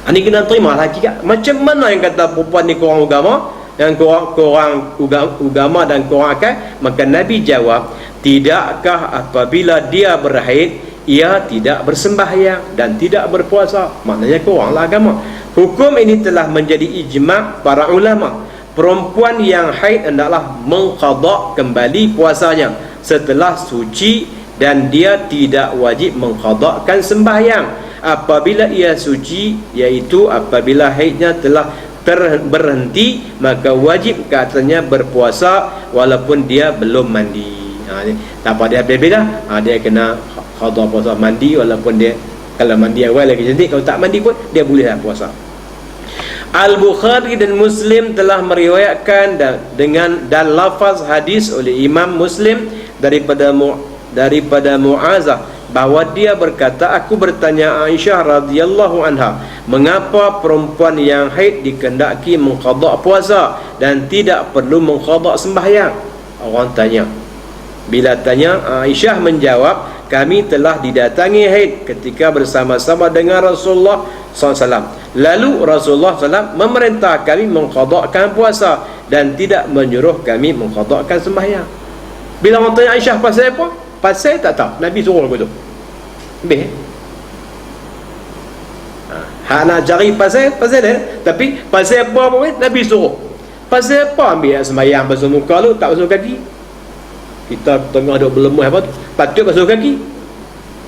[SPEAKER 1] Ini kena terima hakikat. Macam mana yang kata perempuan ni kurang agama, yang kurang agama dan kurang akal? Maka Nabi jawab, tidakkah apabila dia berhaid ia tidak bersembahyang dan tidak berpuasa? Maknanya kuranglah agama. Hukum ini telah menjadi ijma' para ulama. Perempuan yang haid hendaklah mengqada kembali puasanya setelah suci, dan dia tidak wajib mengqadakan sembahyang apabila ia suci, iaitu apabila haidnya telah berhenti, maka wajib katanya berpuasa walaupun dia belum mandi. Tak apa, dia beza. Dia kena qada puasa mandi, walaupun dia kalau mandi awal lagi cantik, kalau tak mandi pun dia bolehlah puasa. Al-Bukhari dan Muslim telah meriwayatkan dan lafaz hadis oleh Imam Muslim daripada Mu'azah bahawa dia berkata, aku bertanya Aisyah radhiyallahu anha, mengapa perempuan yang haid dikehendaki mengqada puasa dan tidak perlu mengqada sembahyang? Orang tanya. Bila tanya, Aisyah menjawab, kami telah didatangi haid ketika bersama-sama dengan Rasulullah SAW. Lalu Rasulullah SAW memerintah kami mengqadakan puasa dan tidak menyuruh kami mengqadakan sembahyang. Bila orang tanya Aisyah pasal apa? Pasal tak tahu, Nabi suruh begitu. Habis. Hak nak cari pasal dia. Tapi pasal apa pun Nabi suruh. Pasal apa ambil sembahyang basuh muka lu, tak basuh kaki? Kita tengah duk berlemah apa tu, patut basuh kaki.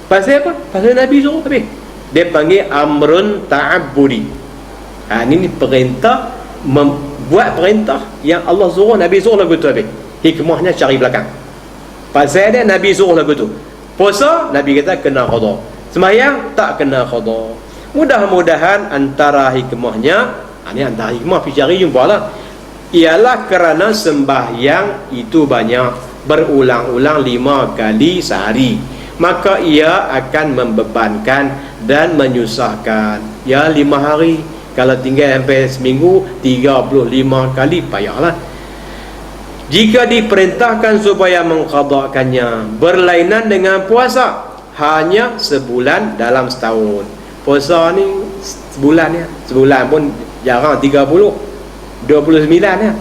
[SPEAKER 1] Pasal apa? Pasal Nabi suruh. Habis. Dia panggil amrun ta'abbudi. Ini perintah, membuat perintah yang Allah suruh, Nabi suruh lagu tu. Habis. Hikmahnya cari belakang. Pasal dia Nabi suruh lagu tu. Puasa Nabi kata kena qada. Sembahyang tak kena qada. Mudah-mudahan antara hikmahnya, ini antara hikmah pergi cari jumpalah, ialah kerana sembahyang itu banyak, berulang-ulang 5 kali sehari, maka ia akan membebankan dan menyusahkan. 5 hari, kalau tinggal sampai seminggu 35 kali, payahlah. Jika diperintahkan supaya mengqadakannya berlainan dengan puasa, hanya sebulan dalam setahun. Puasa ni sebulan ya. Sebulan pun jarang 29 ya.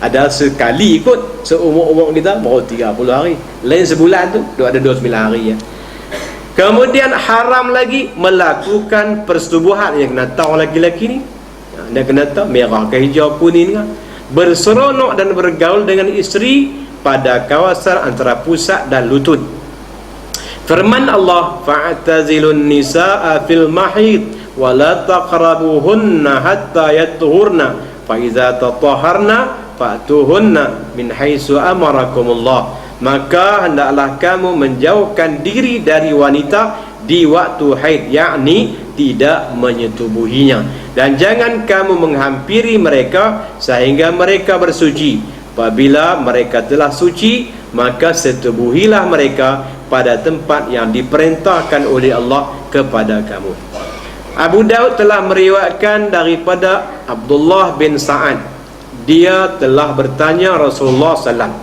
[SPEAKER 1] Ada sekali ikut seumur-umur kita baru 30 hari. Lain sebulan tu dia ada 29 hari ya. Kemudian haram lagi melakukan persetubuhan yang kena tahu laki-laki ni. Dia kena tahu merah ke hijau kuning kan. Berseronok dan bergaul dengan isteri pada kawasan antara pusat dan lutut. Firman Allah, fa'tazilun nisaa fil mahid wa la taqrabuhunna hatta yatuhurna fa iza tatahharna fa'tuhunna min haitsu amarakumullah. Maka hendaklah kamu menjauhkan diri dari wanita di waktu haid, yakni tidak menyetubuhinya, dan jangan kamu menghampiri mereka sehingga mereka bersuci. Apabila mereka telah suci, maka setubuhilah mereka pada tempat yang diperintahkan oleh Allah kepada kamu. Abu Daud telah meriwayatkan daripada Abdullah bin Sa'ad, dia telah bertanya Rasulullah SAW,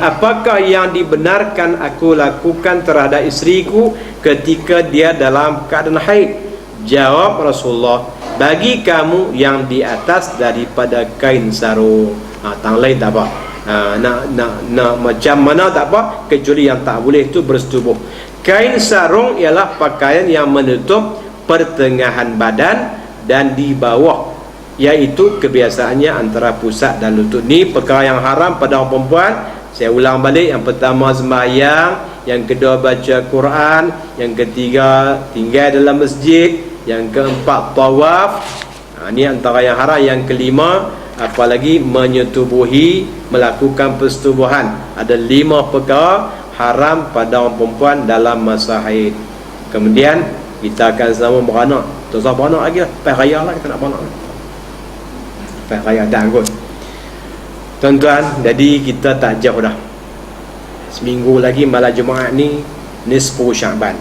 [SPEAKER 1] apakah yang dibenarkan aku lakukan terhadap isteriku ketika dia dalam keadaan haid? Jawab Rasulullah, bagi kamu yang di atas daripada kain sarung. Tang lain tak apa. Nak macam mana tak apa, kecuali yang tak boleh itu bersetubuh. Kain sarung ialah pakaian yang menutup pertengahan badan dan di bawah, iaitu kebiasaannya antara pusat dan lutut. Ni perkara yang haram pada orang perempuan. Saya ulang balik, yang pertama sembahyang, yang kedua baca Quran, yang ketiga tinggal dalam masjid, yang keempat tawaf. Ni antara yang haram. Yang kelima, apalagi menyetubuhi, melakukan persetubuhan. Ada 5 perkara haram pada orang perempuan dalam masa haid. Kemudian kita akan sama beranak. Tak usah beranak lagi lah, lepas raya lah kita nak beranak. Lepas raya dah anggut. Tuan-tuan, jadi kita tak jauh dah. Seminggu lagi malam Jumaat ni nisfu Syaban.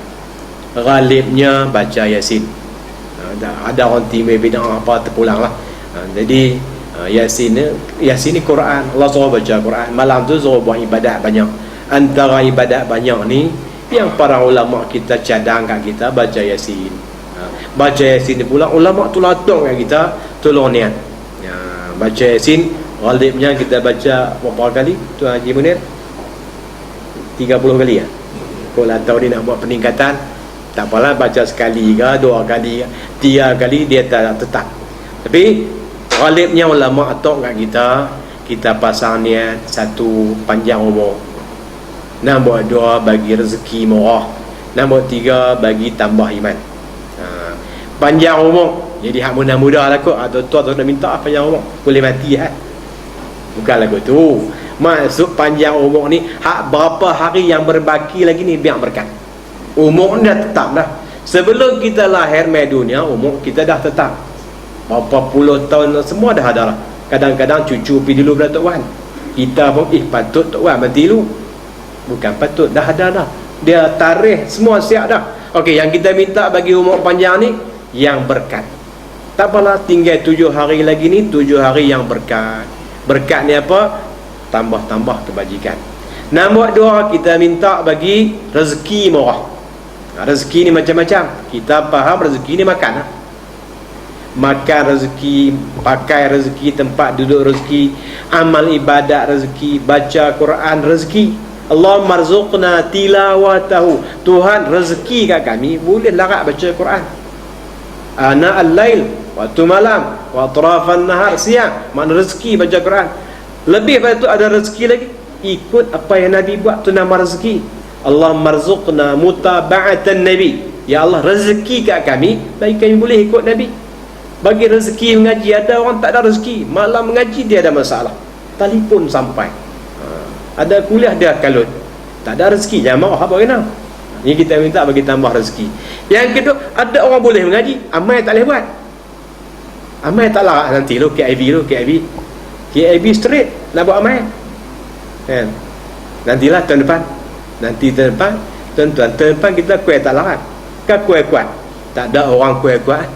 [SPEAKER 1] Ghalibnya baca Yasin. Ada orang timur bidang apa terpulang lah. Jadi Yasin ni Quran. Allah suruh baca Quran. Malam tu suruh buat ibadat banyak. Antara ibadat banyak ni yang para ulama kita cadang kat kita baca Yasin. Baca Yasin ni pula ulama tu latong kat kita, tolong niat. Baca Yasin ghalibnya kita baca berapa kali Tuan Haji Munir? 30 kali ya. Kalau tahu dia nak buat peningkatan, tak apalah, baca sekali ke 2 kali ke 3 kali, dia tak tetap. Tapi ghalibnya ulama atok kat kita pasang niat 1 panjang umur, nombor 2 bagi rezeki murah, nombor 3 bagi tambah iman. Panjang umur, jadi hak muda-muda lah kot, atau tua nak minta panjang umur, boleh mati bukan lagu tu. Maksud panjang umur ni hak berapa hari yang berbaki lagi ni biar berkat. Umur ni dah tetap dah. Sebelum kita lahir mai dunia, umur kita dah tetap. Berapa puluh tahun semua dah ada lah. Kadang-kadang cucu pergi dulu pada Tok Wan. Kita pun patut Tok Wan mati dulu. Bukan patut, dah ada dah. Dia tarikh semua siap dah. Okey, yang kita minta bagi umur panjang ni yang berkat. Tak apalah, tinggal 7 hari lagi ni, 7 hari yang berkat. Berkat ni apa? Tambah-tambah kebajikan. Nombor 2, kita minta bagi rezeki murah. Rezeki ni macam-macam. Kita faham rezeki ni makan. Makan rezeki, pakai rezeki, tempat duduk rezeki, amal ibadat rezeki, baca Quran rezeki. Allah marzuqna tilawatahu. Tuhan rezeki kat kami boleh larat baca Quran. Ana al-lail, waktu malam, wa atrafan nahar, siang, mana rezeki baca Quran. Lebih daripada itu ada rezeki lagi, ikut apa yang Nabi buat, tu nama rezeki. Allah marzuqna mutaba'atan Nabi. Ya Allah, rezeki kat kami bagi kami boleh ikut Nabi. Bagi rezeki mengaji, ada orang tak ada rezeki, malam mengaji dia ada masalah, telefon sampai. Ada kuliah dia kalut, tak ada rezeki, jangan marah apa kena. Ini kita minta bagi tambah rezeki. Yang kedua, ada orang boleh mengaji, amal tak boleh buat. Amal tak larat nanti lo KIV straight nak buat amal kan. Nantilah tahun depan. Nanti tahun depan, tuan-tuan, tahun depan kita kuih tak larat. Kan kuih kuat. Tak ada orang kuih kuat.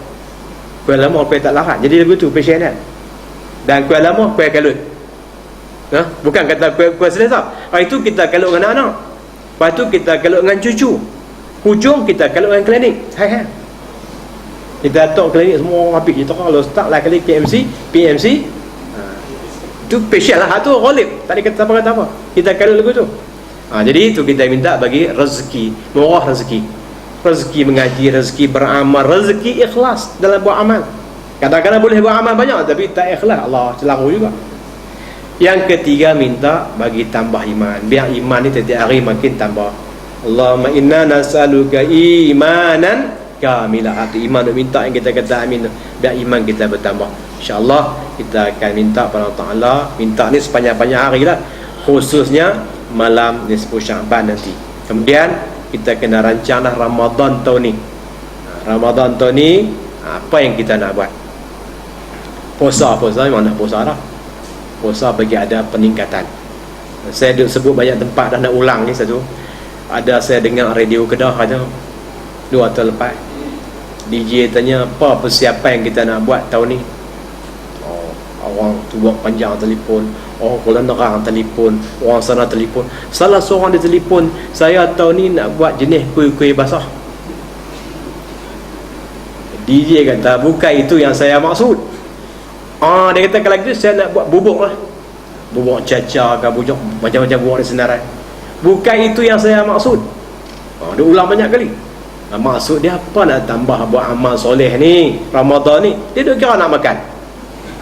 [SPEAKER 1] Kuih lama kuih tak larat. Jadi begitu passion kan. Dan kuih lama kuih kalut. Bukan kata kuih selesa. Itu kita kalut dengan anak-anak. Lepas tu kita kalut dengan cucu. Hujung kita kalut dengan klinik. Hai. Kita letak klinik semua orang apik. Kita kalau start lah kali KMC, PMC, itu special lah. Itu ghalib. Tak ada kata apa. Kita kalau lagu tu. Jadi itu kita minta bagi rezeki, murah rezeki. Rezeki mengaji, rezeki beramal, rezeki ikhlas dalam buat amal. Kadang-kadang boleh buat amal banyak tapi tak ikhlas, Allah celaru juga. Yang ketiga minta bagi tambah iman. Biar iman ni setiap hari makin tambah. Allahumma inna nas'aluka imanan kamilah. Itu iman tu minta yang kita kata amin. Biar iman kita bertambah. InsyaAllah kita akan minta pada Allah Ta'ala. Minta ni sepanjang-panjang hari lah. Khususnya malam nisfu Sya'ban nanti. Kemudian kita kena rancang dah Ramadan tahun ni. Ramadan tahun ni apa yang kita nak buat? Puasa memang nak puasa dah. Puasa bagi ada peningkatan. Saya duk sebut banyak tempat dah nak ulang ni satu. Ada saya dengar radio Kedah ada 2 tahun lepas DJ tanya apa persiapan yang kita nak buat tahun ni. Orang tu buat panjang telefon, orang Kuala Nerang telefon, orang sana telefon. Salah seorang dia telefon, saya tahun ni nak buat jenis kuih-kuih basah. DJ kata bukan itu yang saya maksud. Dia kata kalau gitu saya nak buat bubuk lah. Bubuk caca ke bubuk macam-macam bubuk di senarai. Bukan itu yang saya maksud. Dia ulang banyak kali. Maksud dia apa nak tambah buat amal soleh ni Ramadan ni. Dia duk kira nak makan.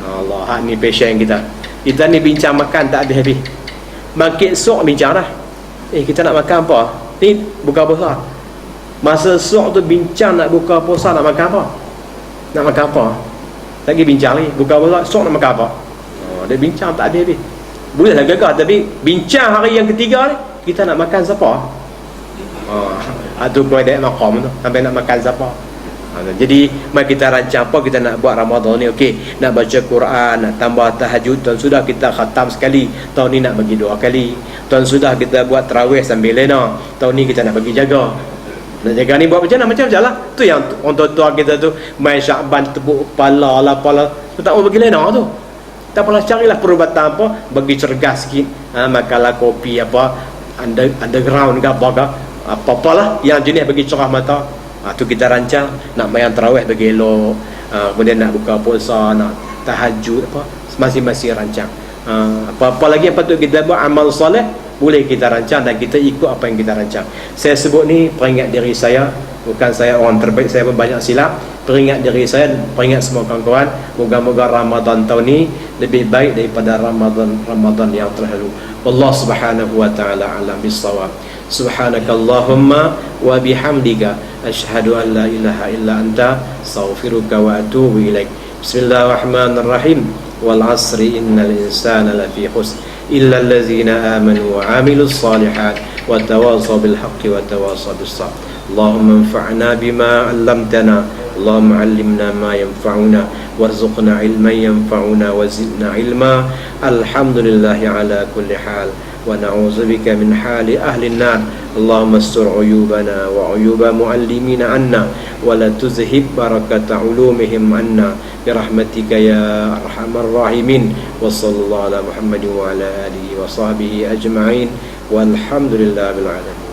[SPEAKER 1] Allah, hak ni passion kita. Kita ni bincang makan tak habis-habis. Makin sok bincang dah. Kita nak makan apa? Ni buka puasa. Masa sok tu bincang nak buka puasa nak makan apa? Nak makan apa? Lagi bincang lagi. Buka puasa sok nak makan apa? Dia bincang tak habis-habis. Bolehlah gagah tapi bincang hari yang ketiga ni kita nak makan siapa? Itu kuadrat maqam tu. Sampai nak makan siapa? Jadi mari kita rancang apa kita nak buat Ramadan ni. Okey, nak baca Quran, nak tambah tahajud. Tahun sudah kita khatam sekali, tahun ni nak bagi 2 kali. Tahun sudah kita buat tarawih sambil lena, tahun ni kita nak bagi jaga. Nak jaga ni buat macam lah. Tu yang orang tua kita tu main Syakban tepuk kepala lah apalah. Tu tak mau bagi lena tu. Tak apalah, carilah perubatan apa bagi cergas sikit. Makanlah kopi apa underground ke apa-apalah yang jenis bagi cerah mata. Tu kita rancang nak bayang tarawih bagi elok, kemudian nak buka puasa, nak tahajud apa, masing-masing rancang. Apa-apa lagi yang patut kita buat amal soleh boleh kita rancang dan kita ikut apa yang kita rancang. Saya sebut ni peringat diri saya, bukan saya orang terbaik, saya pun banyak silap. Peringat diri saya, peringat semua kawan-kawan. Moga-moga Ramadan tahun ni lebih baik daripada Ramadan yang terlalu. Allah Subhanahu wa taala alam bis-shawab. Subhanakallahumma wa bihamdika asyhadu an la ilaha illa anta astaghfiruka wa atubu ilaik. Bismillahirrahmanirrahim. Wal 'asri innal insana lafi khusr illa allazina amanu wa 'amilus shalihat wa tawasaw bil haqqi wa tawasaw bis sabr. Allahumma anfa'na bima 'allamtana. Allahumma 'allimna ma yanfa'una warzuqna 'ilman yanfa'una wa zidna 'ilma. Alhamdulillahi 'ala kulli hal. ونعوذ بك من حال أهل النار. اللهم استر عيوبنا وعيوب معلمين عنا ولا تذهب بركة علومهم عنا برحمتك يا أرحم الراحمين. وصلى الله على محمد وعلى آله وصحبه أجمعين والحمد لله بالعالمين.